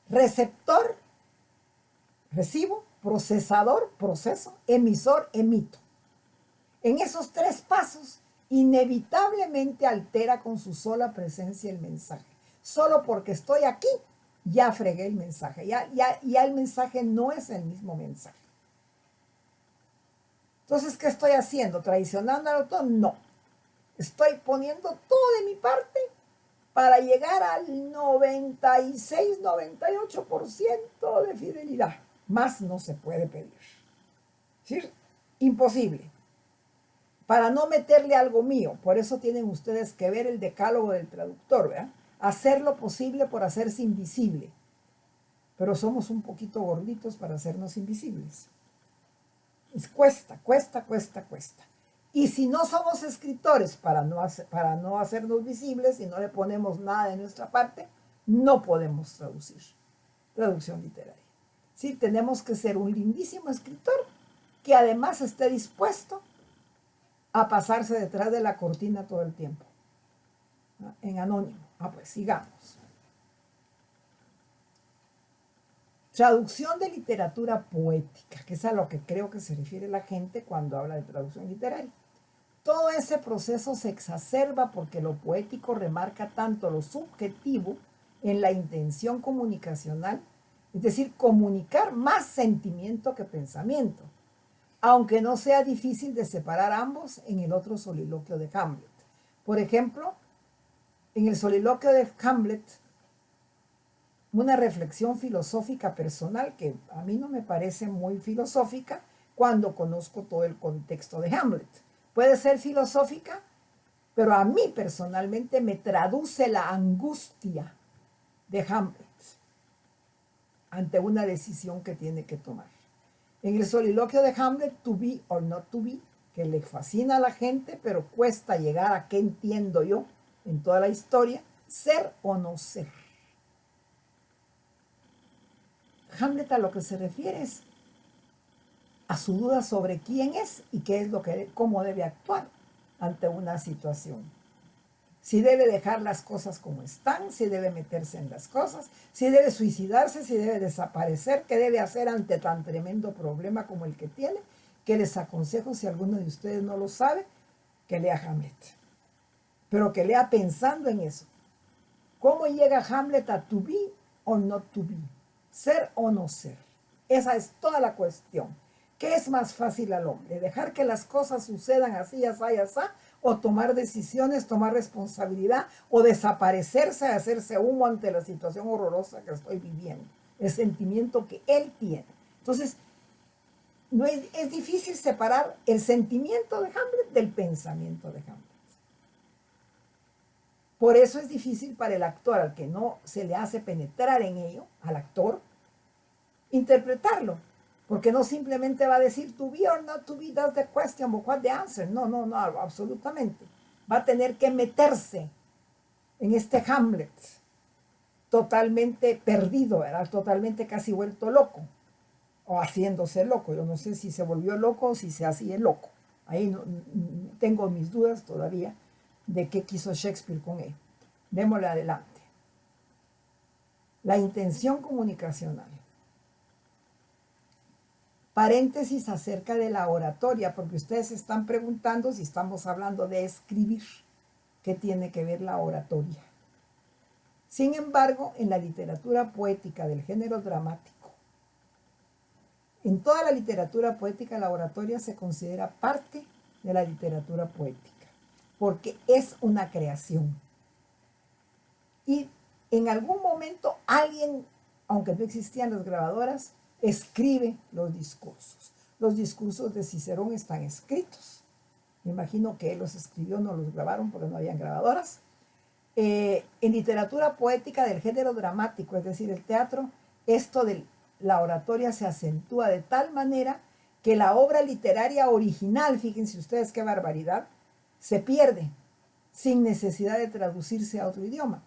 receptor, recibo, procesador, proceso, emisor, emito. En esos tres pasos, inevitablemente altera con su sola presencia el mensaje. Solo porque estoy aquí, ya fregué el mensaje. Ya el mensaje no es el mismo mensaje. Entonces, ¿qué estoy haciendo? ¿Traicionando al autor? No. Estoy poniendo todo de mi parte para llegar al 96, 98% de fidelidad. Más no se puede pedir. ¿Sí? Imposible. Para no meterle algo mío. Por eso tienen ustedes que ver el decálogo del traductor, ¿verdad? Hacer lo posible por hacerse invisible. Pero somos un poquito gorditos para hacernos invisibles. Cuesta. Y si no somos escritores para no hacernos visibles y no le ponemos nada de nuestra parte, no podemos traducir. Traducción literaria. Sí, tenemos que ser un lindísimo escritor que además esté dispuesto a pasarse detrás de la cortina todo el tiempo. ¿No? En anónimo. Pues sigamos. Traducción de literatura poética, que es a lo que creo que se refiere la gente cuando habla de traducción literaria. Todo ese proceso se exacerba porque lo poético remarca tanto lo subjetivo en la intención comunicacional, es decir, comunicar más sentimiento que pensamiento. aunque no sea difícil de separar ambos en el otro soliloquio de Hamlet. Por ejemplo, en el soliloquio de Hamlet, una reflexión filosófica personal que a mí no me parece muy filosófica cuando conozco todo el contexto de Hamlet. Puede ser filosófica, pero a mí personalmente me traduce la angustia de Hamlet ante una decisión que tiene que tomar. En el soliloquio de Hamlet, to be or not to be, que le fascina a la gente, pero cuesta llegar a qué entiendo yo en toda la historia, ser o no ser. Hamlet a lo que se refiere es a su duda sobre quién es y qué es lo que, cómo debe actuar ante una situación. Si debe dejar las cosas como están, si debe meterse en las cosas, si debe suicidarse, si debe desaparecer, qué debe hacer ante tan tremendo problema como el que tiene, que les aconsejo, si alguno de ustedes no lo sabe, que lea Hamlet. Pero que lea pensando en eso. ¿Cómo llega Hamlet a to be or not to be? Ser o no ser. Esa es toda la cuestión. ¿Qué es más fácil al hombre? ¿Dejar que las cosas sucedan así, así, así? ¿O tomar decisiones, tomar responsabilidad? ¿O desaparecerse, hacerse humo ante la situación horrorosa que estoy viviendo? El sentimiento que él tiene. Entonces, no es difícil separar el sentimiento de Hamlet del pensamiento de Hamlet. Por eso es difícil para el actor, al que no se le hace penetrar en ello, al actor, interpretarlo. Porque no simplemente va a decir to be or not to be, that's the question, but what's the answer. No, no, no, absolutamente. Va a tener que meterse en este Hamlet totalmente perdido, ¿verdad? Totalmente casi vuelto loco, o haciéndose loco. Yo no sé si se volvió loco o si se hacía loco. Ahí no, tengo mis dudas todavía de qué quiso Shakespeare con él. Démosle adelante. La intención comunicacional. Paréntesis acerca de la oratoria, porque ustedes se están preguntando si estamos hablando de escribir. ¿Qué tiene que ver la oratoria? Sin embargo, en la literatura poética del género dramático, en toda la literatura poética, la oratoria se considera parte de la literatura poética, porque es una creación. Y en algún momento alguien, aunque no existían las grabadoras, escribe los discursos. Los discursos de Cicerón están escritos. Me imagino que él los escribió, no los grabaron porque no habían grabadoras. En literatura poética del género dramático, es decir, el teatro, esto de la oratoria se acentúa de tal manera que la obra literaria original, fíjense ustedes qué barbaridad, se pierde sin necesidad de traducirse a otro idioma.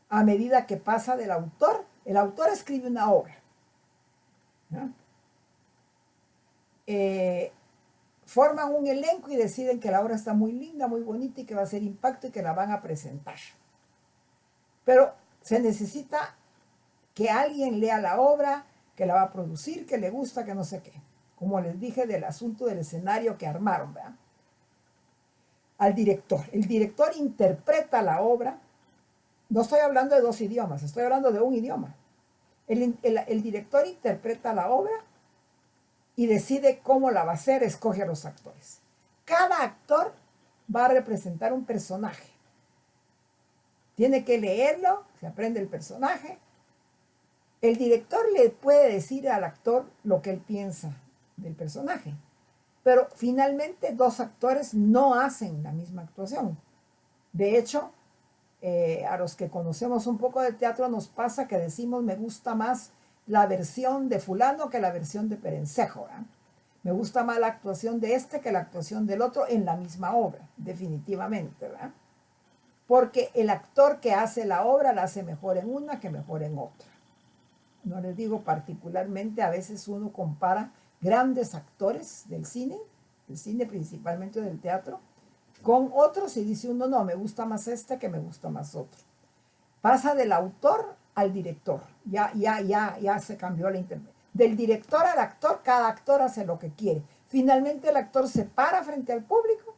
A medida que pasa del autor, el autor escribe una obra, ¿no? Forman un elenco y deciden que la obra está muy linda, muy bonita y que va a hacer impacto y que la van a presentar. Pero se necesita que alguien lea la obra, que la va a producir, que le gusta, que no sé qué. Como les dije del asunto del escenario que armaron, ¿verdad? Al director. El director interpreta la obra. No estoy hablando de dos idiomas, estoy hablando de un idioma. El director interpreta la obra y decide cómo la va a hacer, escoge a los actores. Cada actor va a representar un personaje. Tiene que leerlo, se aprende el personaje. El director le puede decir al actor lo que él piensa del personaje, pero finalmente dos actores no hacen la misma actuación. De hecho, a los que conocemos un poco de teatro nos pasa que decimos me gusta más la versión de fulano que la versión de Perencejo, ¿verdad? Me gusta más la actuación de este que la actuación del otro en la misma obra, definitivamente, ¿verdad? Porque el actor que hace la obra la hace mejor en una que mejor en otra. No les digo particularmente, a veces uno compara grandes actores del cine principalmente del teatro, con otros y dice uno, no, me gusta más este que me gusta más otro. Pasa del autor al director, ya se cambió la interpretación. Del director al actor, cada actor hace lo que quiere. Finalmente el actor se para frente al público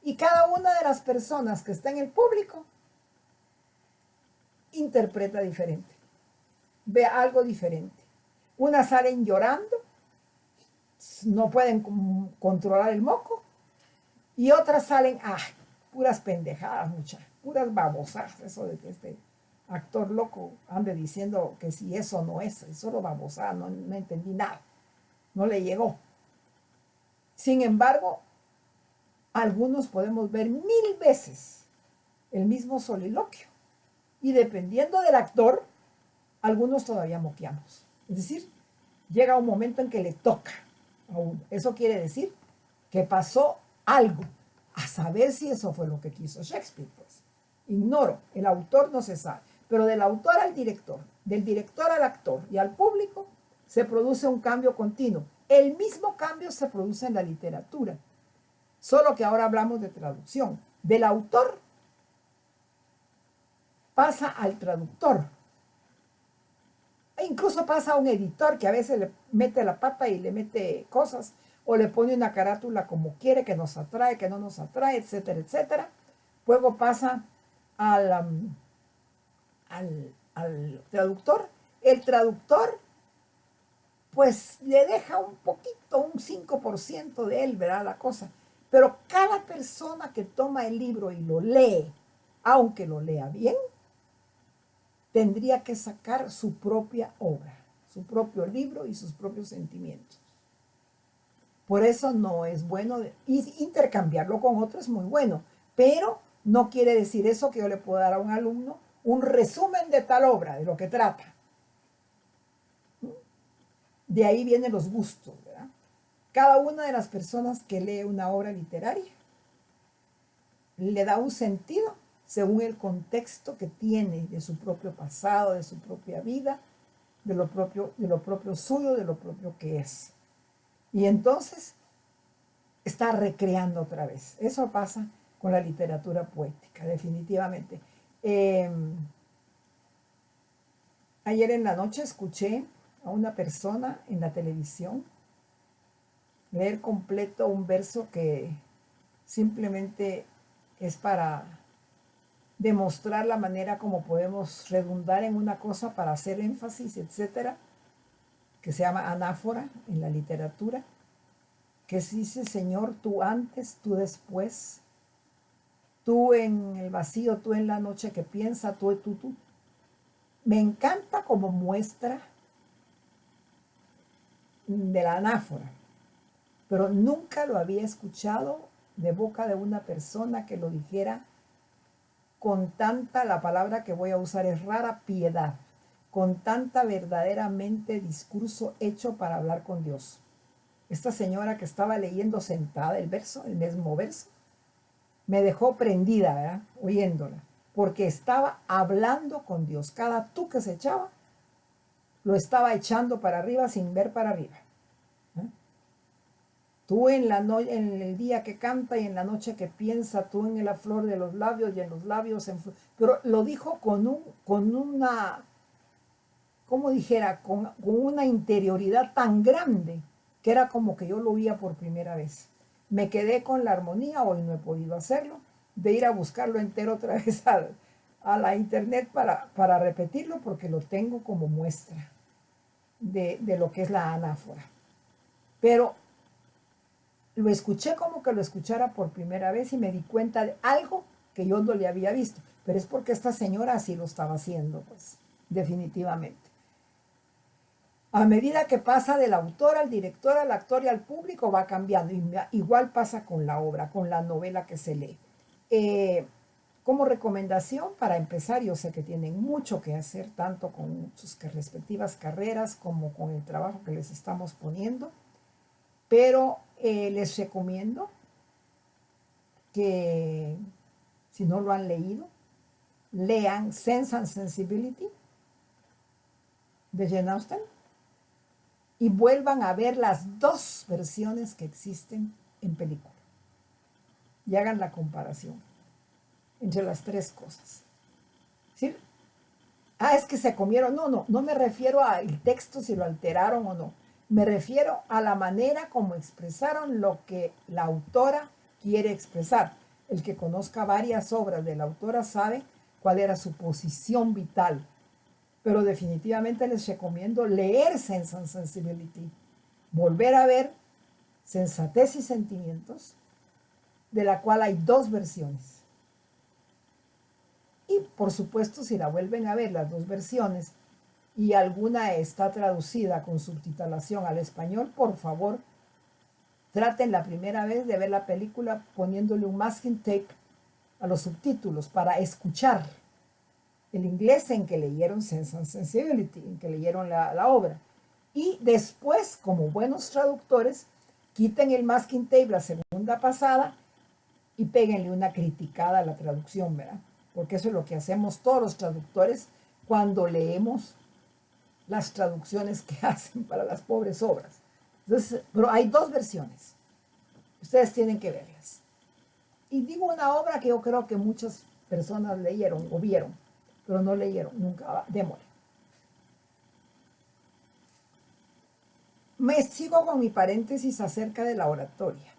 y cada una de las personas que está en el público interpreta diferente, ve algo diferente. Unas salen llorando, no pueden controlar el moco. Y otras salen, puras pendejadas, puras babosadas. Eso de que este actor loco ande diciendo que si eso no es solo babosada, no entendí nada, no le llegó. Sin embargo, algunos podemos ver 1000 veces el mismo soliloquio. Y dependiendo del actor, algunos todavía moqueamos. Es decir, llega un momento en que le toca a uno. Eso quiere decir que pasó algo. A saber si eso fue lo que quiso Shakespeare, pues. Ignoro, el autor no se sabe. Pero del autor al director, del director al actor y al público, se produce un cambio continuo. El mismo cambio se produce en la literatura. Solo que ahora hablamos de traducción. Del autor pasa al traductor. E incluso pasa a un editor que a veces le mete la pata y le mete cosas o le pone una carátula como quiere, que nos atrae, que no nos atrae, etcétera, etcétera. Luego pasa al traductor. El traductor pues le deja un poquito, un 5% de él, ¿verdad? La cosa. Pero cada persona que toma el libro y lo lee, aunque lo lea bien, tendría que sacar su propia obra, su propio libro y sus propios sentimientos. Por eso no es bueno, intercambiarlo con otro es muy bueno, pero no quiere decir eso que yo le puedo dar a un alumno un resumen de tal obra, de lo que trata. De ahí vienen los gustos, ¿verdad? Cada una de las personas que lee una obra literaria le da un sentido según el contexto que tiene de su propio pasado, de su propia vida, de lo propio suyo, de lo propio que es. Y entonces está recreando otra vez. Eso pasa con la literatura poética, definitivamente. Ayer en la noche escuché a una persona en la televisión leer completo un verso que simplemente es para demostrar la manera como podemos redundar en una cosa para hacer énfasis, etcétera, que se llama anáfora en la literatura, que dice: Señor, tú antes, tú después, tú en el vacío, tú en la noche que piensa, tú. Me encanta como muestra de la anáfora, pero nunca lo había escuchado de boca de una persona que lo dijera con tanta, la palabra que voy a usar es rara, piedad, con tanta verdaderamente discurso hecho para hablar con Dios. Esta señora que estaba leyendo sentada el verso, el mismo verso, me dejó prendida, ¿verdad? Oyéndola, porque estaba hablando con Dios. Cada tú que se echaba, lo estaba echando para arriba sin ver para arriba. Tú en el día que canta y en la noche que piensa, tú en la flor de los labios y en los labios. Pero lo dijo con una, ¿cómo dijera? Con una interioridad tan grande que era como que yo lo oía por primera vez. Me quedé con la armonía, hoy no he podido hacerlo, de ir a buscarlo entero otra vez a la internet para repetirlo, porque lo tengo como muestra de lo que es la anáfora. Pero lo escuché como que lo escuchara por primera vez y me di cuenta de algo que yo no le había visto. Pero es porque esta señora así lo estaba haciendo, pues, definitivamente. A medida que pasa del autor al director, al actor y al público, va cambiando. Igual pasa con la obra, con la novela que se lee. Como recomendación, para empezar, yo sé que tienen mucho que hacer, tanto con sus respectivas carreras como con el trabajo que les estamos poniendo, pero les recomiendo que, si no lo han leído, lean Sense and Sensibility de Jane Austen y vuelvan a ver las 2 versiones que existen en película y hagan la comparación entre las 3 cosas. ¿Sí? Es que se comieron. No me refiero al texto, si lo alteraron o no. Me refiero a la manera como expresaron lo que la autora quiere expresar. El que conozca varias obras de la autora sabe cuál era su posición vital. Pero definitivamente les recomiendo leer Sense and Sensibility, volver a ver Sensatez y Sentimientos, de la cual hay dos versiones. Y por supuesto, si la vuelven a ver las dos versiones y alguna está traducida con subtitulación al español, por favor, traten la primera vez de ver la película poniéndole un masking tape a los subtítulos para escuchar el inglés en que leyeron Sense and Sensibility, en que leyeron la obra. Y después, como buenos traductores, quiten el masking tape la segunda pasada y péguenle una criticada a la traducción, ¿verdad? Porque eso es lo que hacemos todos los traductores cuando leemos las traducciones que hacen para las pobres obras. Entonces, pero hay dos versiones. Ustedes tienen que verlas. Y digo una obra que yo creo que muchas personas leyeron o vieron, pero no leyeron nunca. Démosle. Me sigo con mi paréntesis acerca de la oratoria.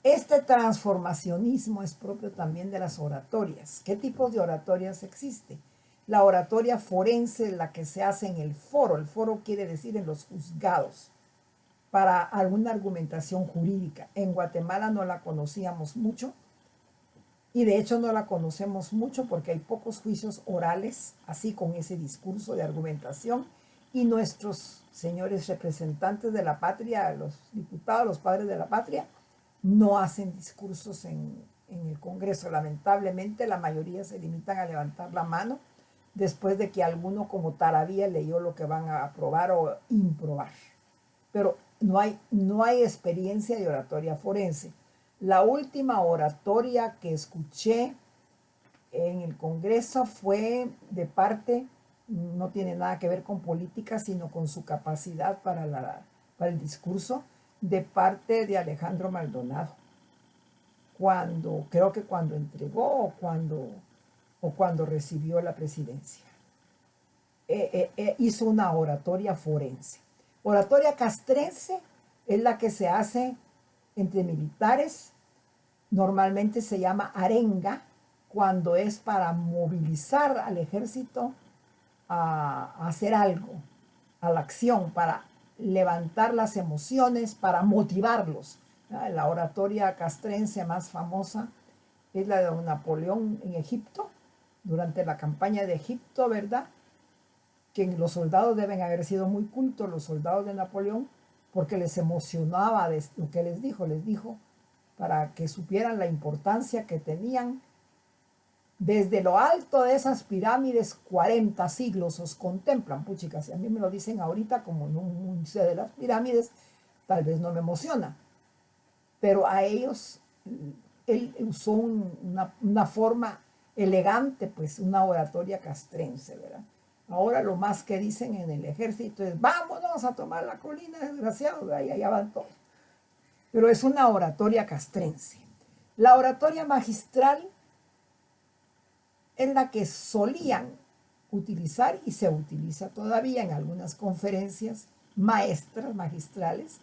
Este transformacionismo es propio también de las oratorias. ¿Qué tipos de oratorias existe? La oratoria forense, la que se hace en el foro. El foro quiere decir en los juzgados, para alguna argumentación jurídica. En Guatemala no la conocíamos mucho, y de hecho no la conocemos mucho porque hay pocos juicios orales, así con ese discurso de argumentación, y nuestros señores representantes de la patria, los diputados, los padres de la patria, no hacen discursos en el Congreso. Lamentablemente la mayoría se limitan a levantar la mano después de que alguno como Taravía leyó lo que van a aprobar o improbar. Pero no hay experiencia de oratoria forense. La última oratoria que escuché en el Congreso fue de parte, no tiene nada que ver con política, sino con su capacidad para el discurso, de parte de Alejandro Maldonado. Creo que cuando entregó o cuando recibió la presidencia. Hizo una oratoria forense. Oratoria castrense es la que se hace entre militares, normalmente se llama arenga, cuando es para movilizar al ejército a hacer algo, a la acción, para levantar las emociones, para motivarlos. La oratoria castrense más famosa es la de don Napoleón en Egipto, durante la campaña de Egipto, ¿verdad? Que los soldados deben haber sido muy cultos, los soldados de Napoleón, porque les emocionaba lo que les dijo para que supieran la importancia que tenían. Desde lo alto de esas pirámides, 40 siglos os contemplan. Puchica, si a mí me lo dicen ahorita, como no sé de las pirámides, tal vez no me emociona. Pero a ellos, él usó una forma elegante, pues una oratoria castrense, ¿verdad? Ahora lo más que dicen en el ejército es, vámonos a tomar la colina, desgraciados, ahí allá van todos. Pero es una oratoria castrense. La oratoria magistral es la que solían utilizar y se utiliza todavía en algunas conferencias maestras, magistrales,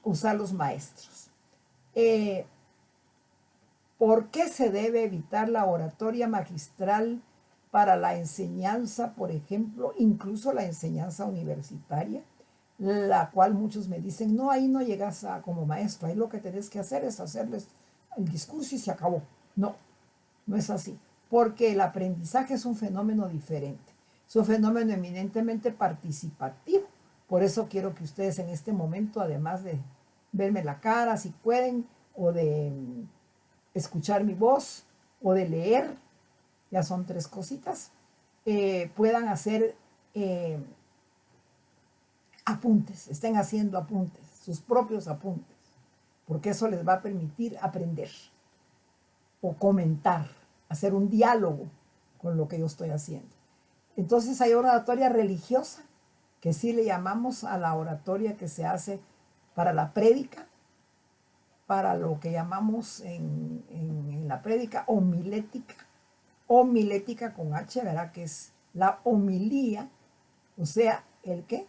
usar los maestros. ¿Por qué se debe evitar la oratoria magistral para la enseñanza, por ejemplo, incluso la enseñanza universitaria, la cual muchos me dicen, no, ahí no llegas como maestro, ahí lo que tenés que hacer es hacerles el discurso y se acabó? No, no es así, porque el aprendizaje es un fenómeno diferente, es un fenómeno eminentemente participativo. Por eso quiero que ustedes en este momento, además de verme la cara, si pueden, o de escuchar mi voz, o de leer, ya son 3 cositas, puedan hacer apuntes, estén haciendo apuntes, sus propios apuntes, porque eso les va a permitir aprender o comentar, hacer un diálogo con lo que yo estoy haciendo. Entonces hay oratoria religiosa, que sí le llamamos a la oratoria que se hace para la prédica, para lo que llamamos en la prédica homilética con H, ¿verdad? Que es la homilía, o sea, ¿el qué?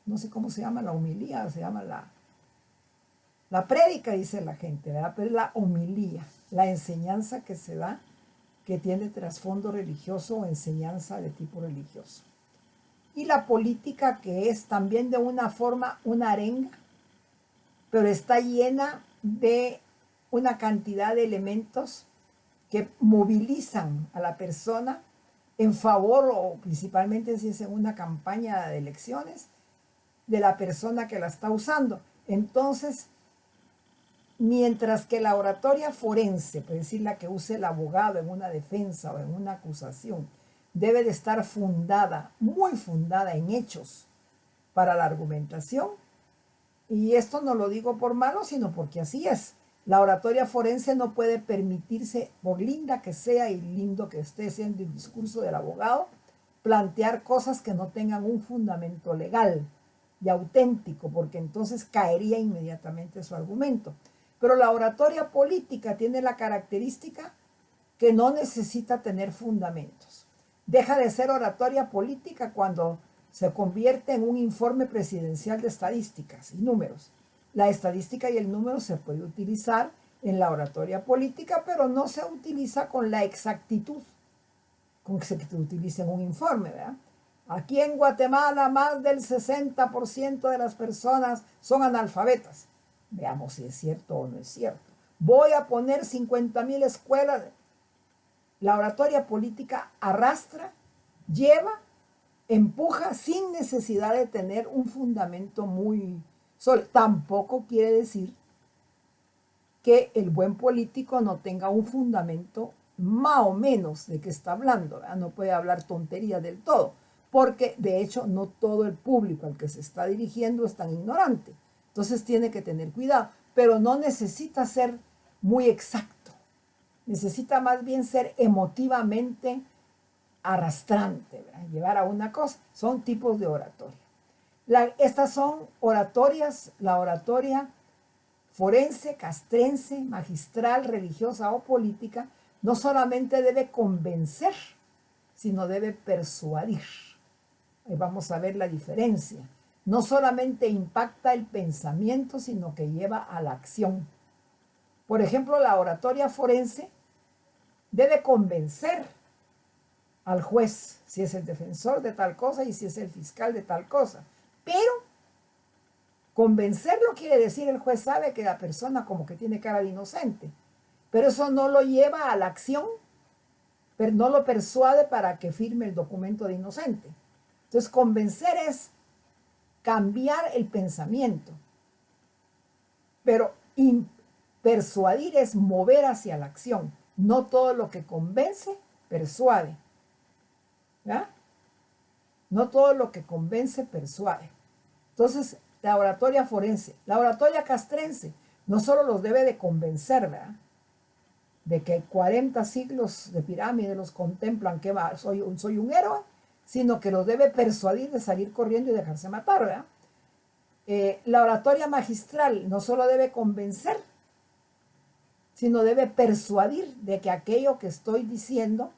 No sé cómo se llama la homilía, se llama la prédica, dice la gente, ¿verdad? Pero es la homilía, la enseñanza que se da, que tiene trasfondo religioso o enseñanza de tipo religioso. Y la política, que es también de una forma una arenga, pero está llena de una cantidad de elementos que movilizan a la persona en favor, o principalmente si es en una campaña de elecciones, de la persona que la está usando. Entonces, mientras que la oratoria forense, es decir, la que use el abogado en una defensa o en una acusación, debe de estar fundada, muy fundada en hechos para la argumentación, y esto no lo digo por malo, sino porque así es. La oratoria forense no puede permitirse, por linda que sea y lindo que esté siendo el discurso del abogado, plantear cosas que no tengan un fundamento legal y auténtico, porque entonces caería inmediatamente su argumento. Pero la oratoria política tiene la característica que no necesita tener fundamentos. Deja de ser oratoria política cuando se convierte en un informe presidencial de estadísticas y números. La estadística y el número se puede utilizar en la oratoria política, pero no se utiliza con la exactitud con que se utiliza en un informe, ¿verdad? Aquí en Guatemala más del 60% de las personas son analfabetas. Veamos si es cierto o no es cierto. Voy a poner 50,000 escuelas. La oratoria política arrastra, lleva, empuja sin necesidad de tener un fundamento muy sólido. Tampoco quiere decir que el buen político no tenga un fundamento más o menos de qué está hablando, ¿verdad? No puede hablar tonterías del todo, porque de hecho no todo el público al que se está dirigiendo es tan ignorante. Entonces tiene que tener cuidado, pero no necesita ser muy exacto. Necesita más bien ser emotivamente arrastrante, ¿verdad? Llevar a una cosa. Son tipos de oratoria. Estas son oratorias, la oratoria forense, castrense, magistral, religiosa o política, no solamente debe convencer, sino debe persuadir. Ahí vamos a ver la diferencia. No solamente impacta el pensamiento, sino que lleva a la acción. Por ejemplo, la oratoria forense debe convencer al juez si es el defensor de tal cosa y si es el fiscal de tal cosa. Pero convencerlo quiere decir el juez sabe que la persona como que tiene cara de inocente, pero eso no lo lleva a la acción, pero no lo persuade para que firme el documento de inocente. Entonces, convencer es cambiar el pensamiento, pero persuadir es mover hacia la acción. No todo lo que convence, persuade. ¿Ya? No todo lo que convence, persuade. Entonces, la oratoria forense, la oratoria castrense, no solo los debe de convencer, ¿verdad?, de que 40 siglos de pirámide los contemplan, que soy un héroe, sino que los debe persuadir de salir corriendo y dejarse matar, ¿verdad? La oratoria magistral no solo debe convencer, sino debe persuadir de que aquello que estoy diciendo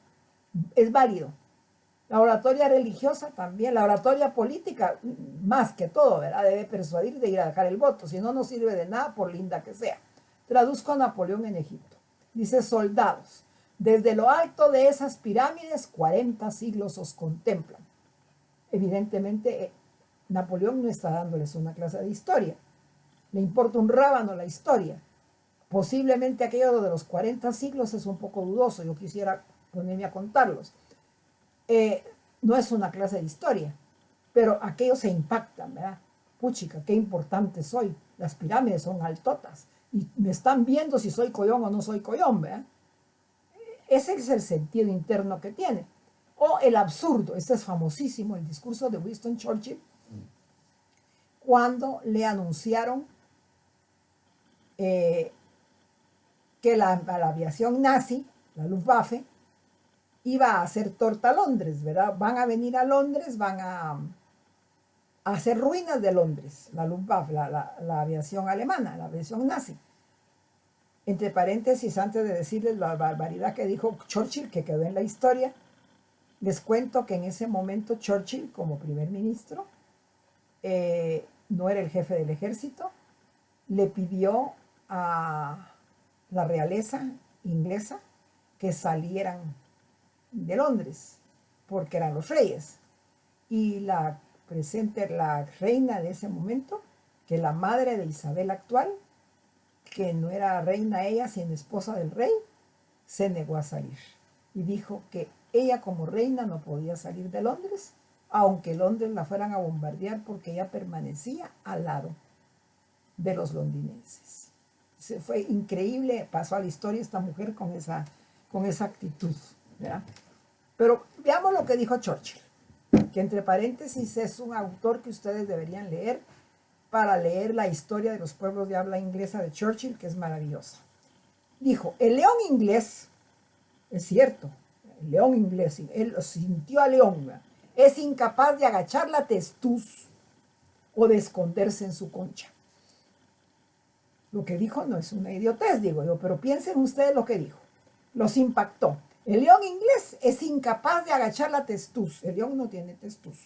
es válido. La oratoria religiosa también, la oratoria política, más que todo, ¿verdad? Debe persuadir de ir a dejar el voto, si no, no sirve de nada por linda que sea. Traduzco a Napoleón en Egipto. Dice: soldados, desde lo alto de esas pirámides 40 siglos os contemplan. Evidentemente, Napoleón no está dándoles una clase de historia. Le importa un rábano la historia. Posiblemente aquello de los 40 siglos es un poco dudoso, yo quisiera ponerme a contarlos. No es una clase de historia, pero aquellos se impactan, ¿verdad? Puchica, qué importante soy. Las pirámides son altotas y me están viendo si soy collón o no soy collón, ¿verdad? Ese es el sentido interno que tiene. O el absurdo, este es famosísimo, el discurso de Winston Churchill, cuando le anunciaron que la aviación nazi, la Luftwaffe, iba a hacer torta a Londres, ¿verdad? Van a venir a Londres, van a hacer ruinas de Londres, la Luftwaffe, la aviación alemana, la aviación nazi. Entre paréntesis, antes de decirles la barbaridad que dijo Churchill, que quedó en la historia, les cuento que en ese momento Churchill, como primer ministro, no era el jefe del ejército, le pidió a la realeza inglesa que salieran de Londres, porque eran los reyes. Y la reina de ese momento que la madre de Isabel actual, que no era reina ella, sino esposa del rey, se negó a salir y dijo que ella como reina no podía salir de Londres, aunque Londres la fueran a bombardear, porque ella permanecía al lado de los londinenses. Fue increíble, pasó a la historia esta mujer con esa actitud, ¿verdad? Pero veamos lo que dijo Churchill, que entre paréntesis es un autor que ustedes deberían leer para leer la historia de los pueblos de habla inglesa de Churchill, que es maravillosa. Dijo, el león inglés, es cierto, el león inglés, él lo sintió a león, ¿verdad? Es incapaz de agachar la testuz o de esconderse en su concha. Lo que dijo no es una idiotez, digo yo, pero piensen ustedes lo que dijo. Los impactó. El león inglés es incapaz de agachar la testuz. El león no tiene testuz.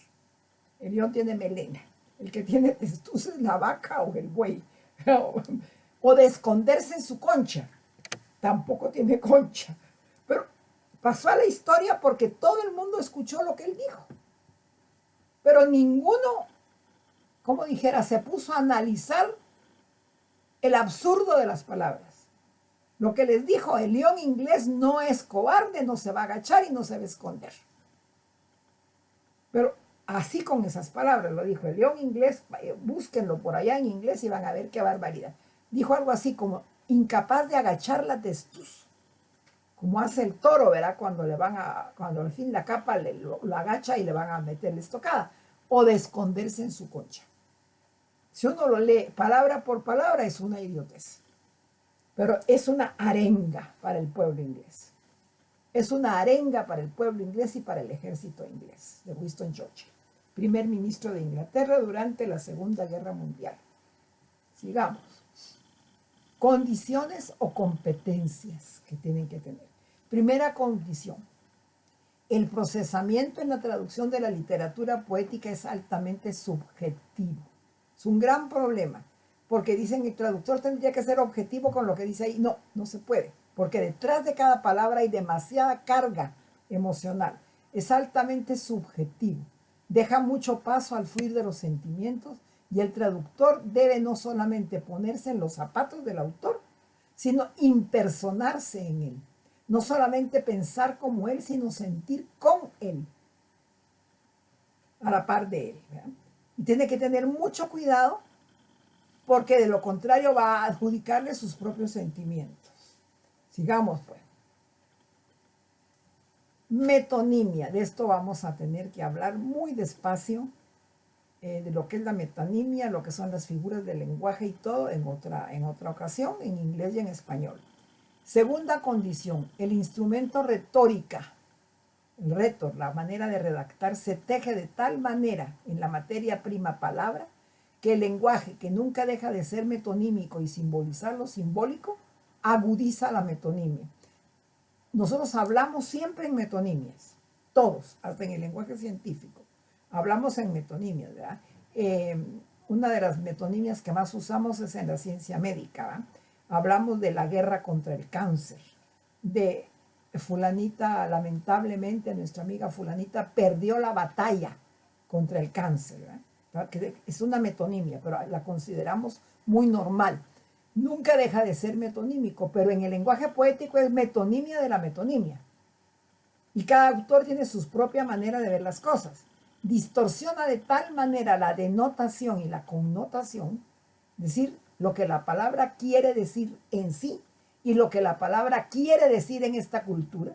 El león tiene melena. El que tiene testuz es la vaca o el buey. O de esconderse en su concha. Tampoco tiene concha. Pero pasó a la historia porque todo el mundo escuchó lo que él dijo. Pero ninguno, como dijera, se puso a analizar el absurdo de las palabras. Lo que les dijo, el león inglés no es cobarde, no se va a agachar y no se va a esconder. Pero así con esas palabras lo dijo el león inglés, búsquenlo por allá en inglés y van a ver qué barbaridad. Dijo algo así como incapaz de agachar la testuz, como hace el toro, ¿verdad? Cuando al fin la capa lo agacha y le van a meter la estocada, o de esconderse en su concha. Si uno lo lee palabra por palabra, es una idiotez. Pero es una arenga para el pueblo inglés. Es una arenga para el pueblo inglés y para el ejército inglés, de Winston Churchill, primer ministro de Inglaterra durante la Segunda Guerra Mundial. Sigamos. Condiciones o competencias que tienen que tener. Primera condición. El procesamiento en la traducción de la literatura poética es altamente subjetivo. Es un gran problema, porque dicen que el traductor tendría que ser objetivo con lo que dice ahí. No, no se puede, porque detrás de cada palabra hay demasiada carga emocional. Es altamente subjetivo. Deja mucho paso al fluir de los sentimientos y el traductor debe no solamente ponerse en los zapatos del autor, sino impersonarse en él. No solamente pensar como él, sino sentir con él, a la par de él, ¿verdad? Y tiene que tener mucho cuidado porque de lo contrario va a adjudicarle sus propios sentimientos. Sigamos pues. Metonimia, de esto vamos a tener que hablar muy despacio, de lo que es la metonimia, lo que son las figuras del lenguaje y todo en otra ocasión, en inglés y en español. Segunda condición, el instrumento retórica. El rétor, la manera de redactar, se teje de tal manera en la materia prima palabra que el lenguaje, que nunca deja de ser metonímico y simbolizar lo simbólico, agudiza la metonimia. Nosotros hablamos siempre en metonimias, todos, hasta en el lenguaje científico. Hablamos en metonimias, ¿verdad? Una de las metonimias que más usamos es en la ciencia médica, ¿verdad? Hablamos de la guerra contra el cáncer, de fulanita, lamentablemente, nuestra amiga fulanita perdió la batalla contra el cáncer, ¿verdad? Que es una metonimia, pero la consideramos muy normal. Nunca deja de ser metonímico, pero en el lenguaje poético es metonimia de la metonimia. Y cada autor tiene su propia manera de ver las cosas. Distorsiona de tal manera la denotación y la connotación, es decir, lo que la palabra quiere decir en sí y lo que la palabra quiere decir en esta cultura,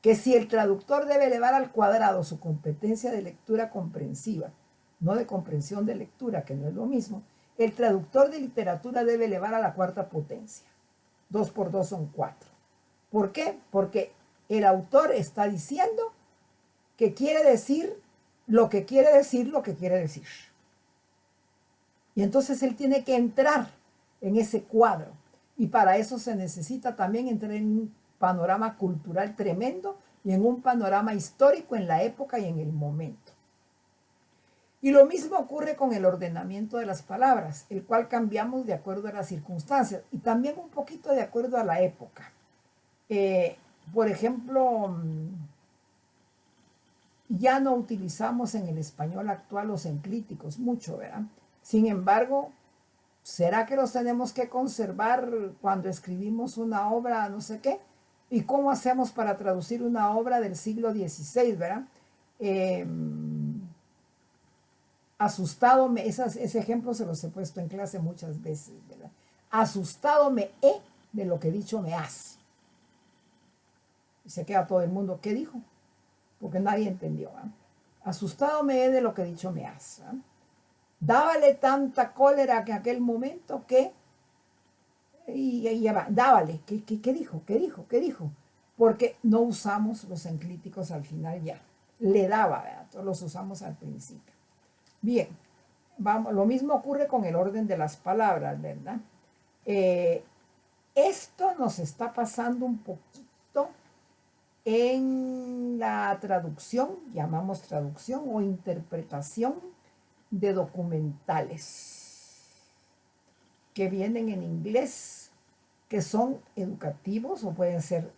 que si el traductor debe elevar al cuadrado su competencia de lectura comprensiva, no de comprensión de lectura, que no es lo mismo, el traductor de literatura debe elevar a la cuarta potencia. 2 por 2 son 4. ¿Por qué? Porque el autor está diciendo que quiere decir lo que quiere decir lo que quiere decir. Y entonces él tiene que entrar en ese cuadro. Y para eso se necesita también entrar en un panorama cultural tremendo y en un panorama histórico en la época y en el momento. Y lo mismo ocurre con el ordenamiento de las palabras, el cual cambiamos de acuerdo a las circunstancias y también un poquito de acuerdo a la época. Por ejemplo, ya no utilizamos en el español actual los enclíticos mucho, ¿verdad? Sin embargo, ¿será que los tenemos que conservar cuando escribimos una obra, no sé qué? ¿Y cómo hacemos para traducir una obra del siglo XVI, verdad? Eh, Asustado me, ese ejemplo se los he puesto en clase muchas veces, ¿verdad? Asustado me he de lo que dicho me has. Y se queda todo el mundo, ¿qué dijo? Porque nadie entendió. ¿Eh? Asustado me he de lo que dicho me has. ¿Eh? Dábale tanta cólera que en aquel momento que, y ya va, dábale, ¿qué dijo? ¿Qué dijo? ¿Qué dijo? Porque no usamos los enclíticos al final ya. Le daba, ¿verdad? Todos los usamos al principio. Bien, vamos, lo mismo ocurre con el orden de las palabras, ¿verdad? Esto nos está pasando un poquito en la traducción, llamamos traducción o interpretación de documentales que vienen en inglés, que son educativos o pueden ser,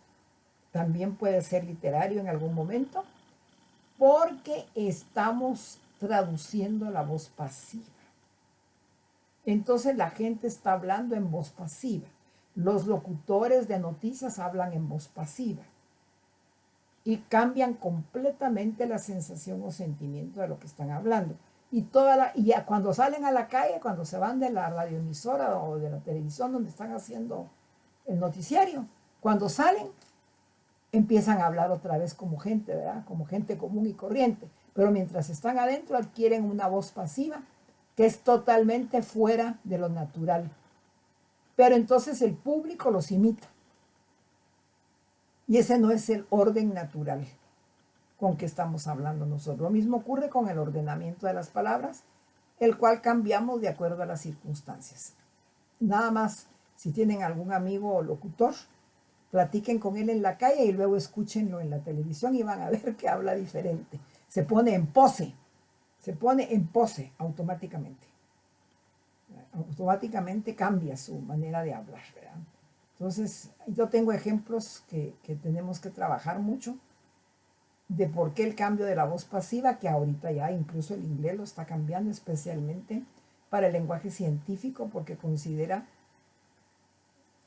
también puede ser literario en algún momento, porque estamos traduciendo la voz pasiva. Entonces la gente está hablando en voz pasiva. Los locutores de noticias hablan en voz pasiva y cambian completamente la sensación o sentimiento de lo que están hablando. Y ya cuando salen a la calle, cuando se van de la radioemisora o de la televisión donde están haciendo el noticiario, cuando salen empiezan a hablar otra vez como gente, ¿verdad? Como gente común y corriente. Pero mientras están adentro adquieren una voz pasiva que es totalmente fuera de lo natural. Pero entonces el público los imita. Y ese no es el orden natural con que estamos hablando nosotros. Lo mismo ocurre con el ordenamiento de las palabras, el cual cambiamos de acuerdo a las circunstancias. Nada más, si tienen algún amigo o locutor, platiquen con él en la calle y luego escúchenlo en la televisión y van a ver que habla diferente. Se pone en pose automáticamente. Automáticamente cambia su manera de hablar, ¿verdad? Entonces, yo tengo ejemplos que tenemos que trabajar mucho de por qué el cambio de la voz pasiva, que ahorita ya incluso el inglés lo está cambiando, especialmente para el lenguaje científico, porque considera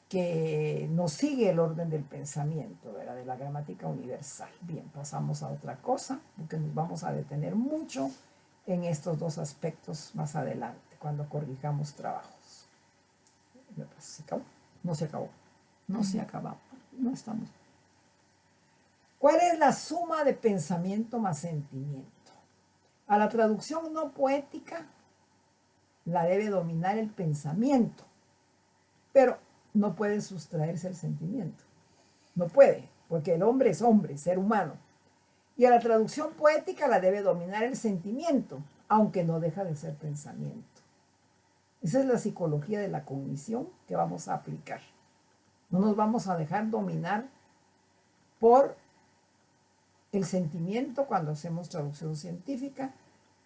que nos sigue el orden del pensamiento, ¿verdad? De la gramática universal. Bien, pasamos a otra cosa, porque nos vamos a detener mucho en estos dos aspectos más adelante, cuando corrijamos trabajos. ¿Se acabó? No se acabó. No se acabó. No estamos. ¿Cuál es la suma de pensamiento más sentimiento? A la traducción no poética la debe dominar el pensamiento, pero no puede sustraerse el sentimiento. No puede, porque el hombre es hombre, ser humano. Y a la traducción poética la debe dominar el sentimiento, aunque no deja de ser pensamiento. Esa es la psicología de la cognición que vamos a aplicar. No nos vamos a dejar dominar por el sentimiento cuando hacemos traducción científica.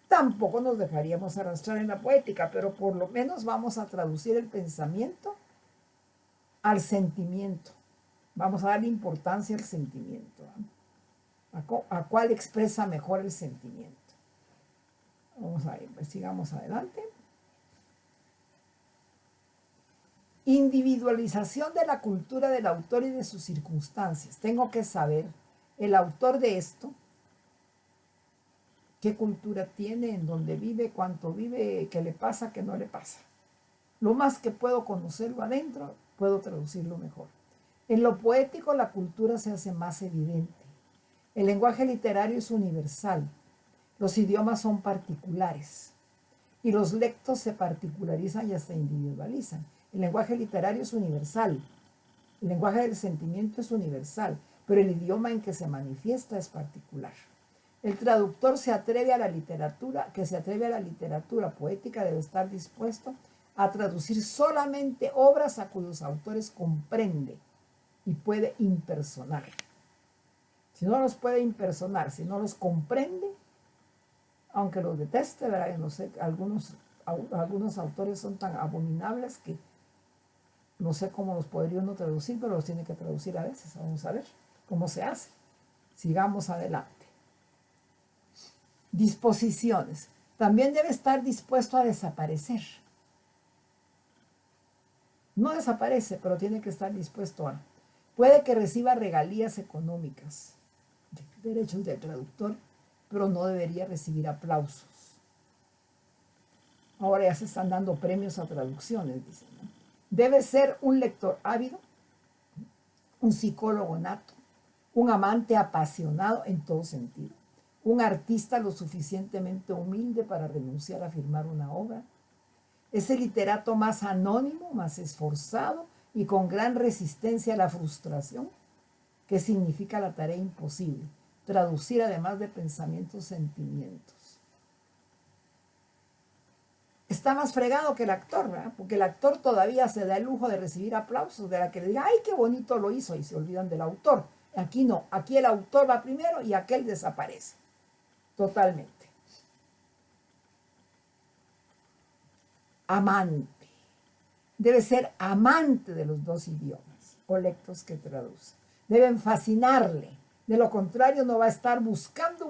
Tampoco nos dejaríamos arrastrar en la poética, pero por lo menos vamos a traducir el pensamiento al sentimiento. Vamos a darle importancia al sentimiento. ¿A cuál expresa mejor el sentimiento? Vamos a ir, sigamos adelante. Individualización de la cultura del autor y de sus circunstancias. Tengo que saber el autor de esto, qué cultura tiene, en dónde vive, cuánto vive, qué le pasa, qué no le pasa. Lo más que puedo conocerlo adentro, puedo traducirlo mejor. En lo poético la cultura se hace más evidente. El lenguaje literario es universal. Los idiomas son particulares. Y los lectos se particularizan y hasta individualizan. El lenguaje literario es universal. El lenguaje del sentimiento es universal, pero el idioma en que se manifiesta es particular. El traductor se atreve a la literatura poética debe estar dispuesto a traducir solamente obras a cuyos autores comprende y puede impersonar. Si no los puede impersonar, si no los comprende, aunque los deteste, ¿verdad? No sé, algunos autores son tan abominables que no sé cómo los podría uno traducir, pero los tiene que traducir a veces. Vamos a ver cómo se hace. Sigamos adelante. Disposiciones. También debe estar dispuesto a desaparecer. No desaparece, pero tiene que estar dispuesto a. Puede que reciba regalías económicas, derechos del traductor, pero no debería recibir aplausos. Ahora ya se están dando premios a traducciones, dicen, ¿no? Debe ser un lector ávido, un psicólogo nato, un amante apasionado en todo sentido, un artista lo suficientemente humilde para renunciar a firmar una obra. Es el literato más anónimo, más esforzado y con gran resistencia a la frustración, que significa la tarea imposible, traducir además de pensamientos, sentimientos. Está más fregado que el actor, ¿verdad? Porque el actor todavía se da el lujo de recibir aplausos, de la que le diga, ¡ay, qué bonito lo hizo! Y se olvidan del autor. Aquí no, aquí el autor va primero y aquel desaparece totalmente. Amante. Debe ser amante de los dos idiomas o lectos que traduce. Deben fascinarle. De lo contrario, no va a estar buscando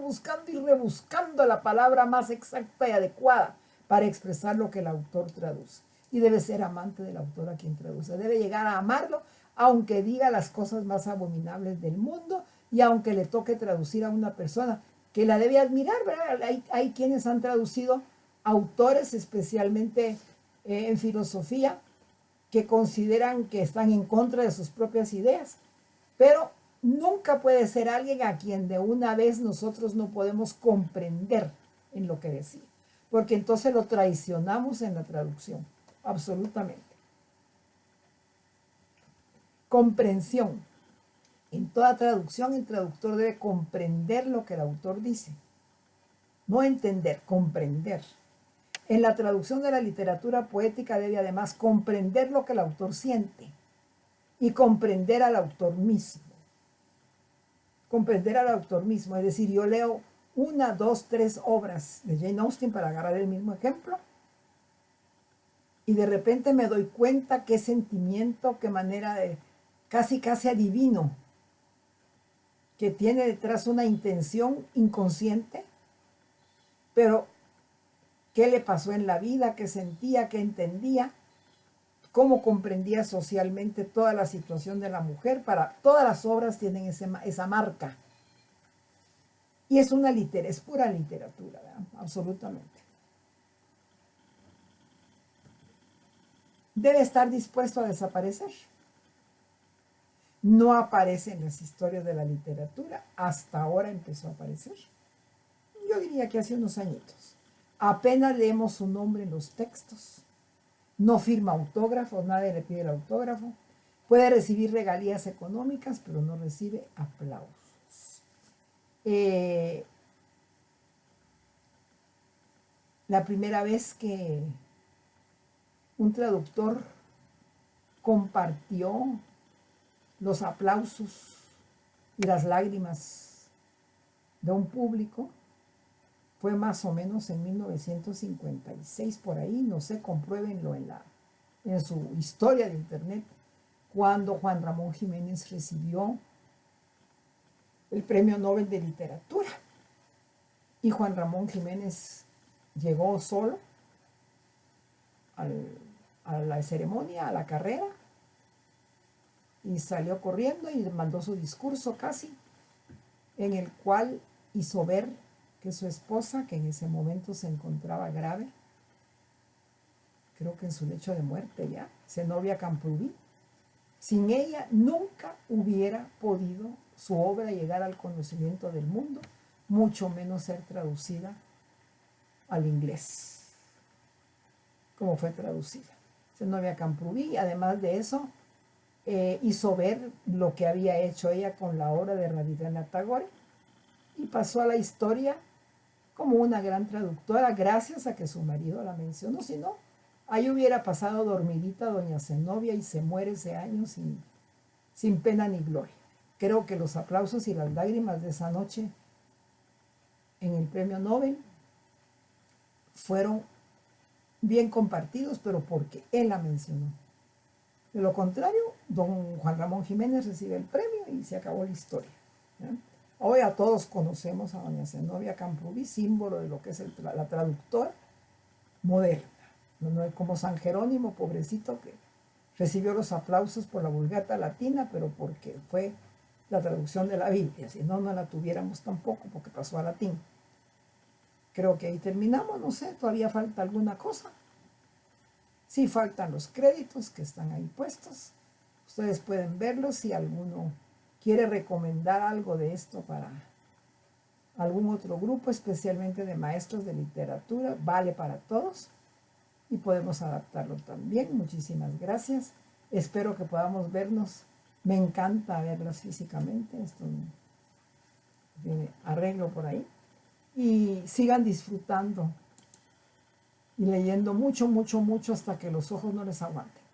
y rebuscando la palabra más exacta y adecuada para expresar lo que el autor traduce. Y debe ser amante del autor a quien traduce. Debe llegar a amarlo, aunque diga las cosas más abominables del mundo y aunque le toque traducir a una persona que la debe admirar, ¿verdad? Hay quienes han traducido autores, especialmente en filosofía, que consideran que están en contra de sus propias ideas, pero nunca puede ser alguien a quien de una vez nosotros no podemos comprender en lo que decía, porque entonces lo traicionamos en la traducción, absolutamente. Comprensión. En toda traducción, el traductor debe comprender lo que el autor dice. No entender, comprender. En la traducción de la literatura poética debe además comprender lo que el autor siente y comprender al autor mismo. Comprender al autor mismo, es decir, yo leo 1, 2, 3 obras de Jane Austen, para agarrar el mismo ejemplo, y de repente me doy cuenta qué sentimiento, qué manera de casi adivino, que tiene detrás una intención inconsciente, pero qué le pasó en la vida, qué sentía, qué entendía, cómo comprendía socialmente toda la situación de la mujer. Para todas las obras tienen esa marca. Y es es pura literatura, ¿verdad? Absolutamente. Debe estar dispuesto a desaparecer. No aparece en las historias de la literatura, hasta ahora empezó a aparecer. Yo diría que hace unos añitos. Apenas leemos su nombre en los textos. No firma autógrafos, nadie le pide el autógrafo. Puede recibir regalías económicas, pero no recibe aplausos. La primera vez que un traductor compartió los aplausos y las lágrimas de un público fue más o menos en 1956, por ahí, no sé, compruébenlo en su historia de internet, cuando Juan Ramón Jiménez recibió el Premio Nobel de Literatura. Y Juan Ramón Jiménez llegó solo a la ceremonia, a la carrera, y salió corriendo y mandó su discurso casi, en el cual hizo ver que su esposa, que en ese momento se encontraba grave, creo que en su lecho de muerte ya, Zenobia Camprubí, sin ella nunca hubiera podido su obra llegar al conocimiento del mundo, mucho menos ser traducida al inglés, como fue traducida. Zenobia Camprubí, además de eso, hizo ver lo que había hecho ella con la obra de Rabindranath Tagore y pasó a la historia como una gran traductora gracias a que su marido la mencionó. Si no, ahí hubiera pasado dormidita doña Zenobia y se muere ese año sin pena ni gloria. Creo que los aplausos y las lágrimas de esa noche en el Premio Nobel fueron bien compartidos, pero porque él la mencionó. De lo contrario, don Juan Ramón Jiménez recibe el premio y se acabó la historia, ¿ya? Hoy a todos conocemos a doña Zenobia Camprubí, símbolo de lo que es la traductora moderna. No es como San Jerónimo, pobrecito, que recibió los aplausos por la Vulgata Latina, pero porque fue la traducción de la Biblia. Si no, no la tuviéramos tampoco, porque pasó a latín. Creo que ahí terminamos, no sé, todavía falta alguna cosa. Sí faltan los créditos que están ahí puestos. Ustedes pueden verlos si alguno quiere recomendar algo de esto para algún otro grupo, especialmente de maestros de literatura. Vale para todos y podemos adaptarlo también. Muchísimas gracias. Espero que podamos vernos. Me encanta verlas físicamente. Esto tiene arreglo por ahí. Y sigan disfrutando y leyendo mucho, mucho, mucho hasta que los ojos no les aguanten.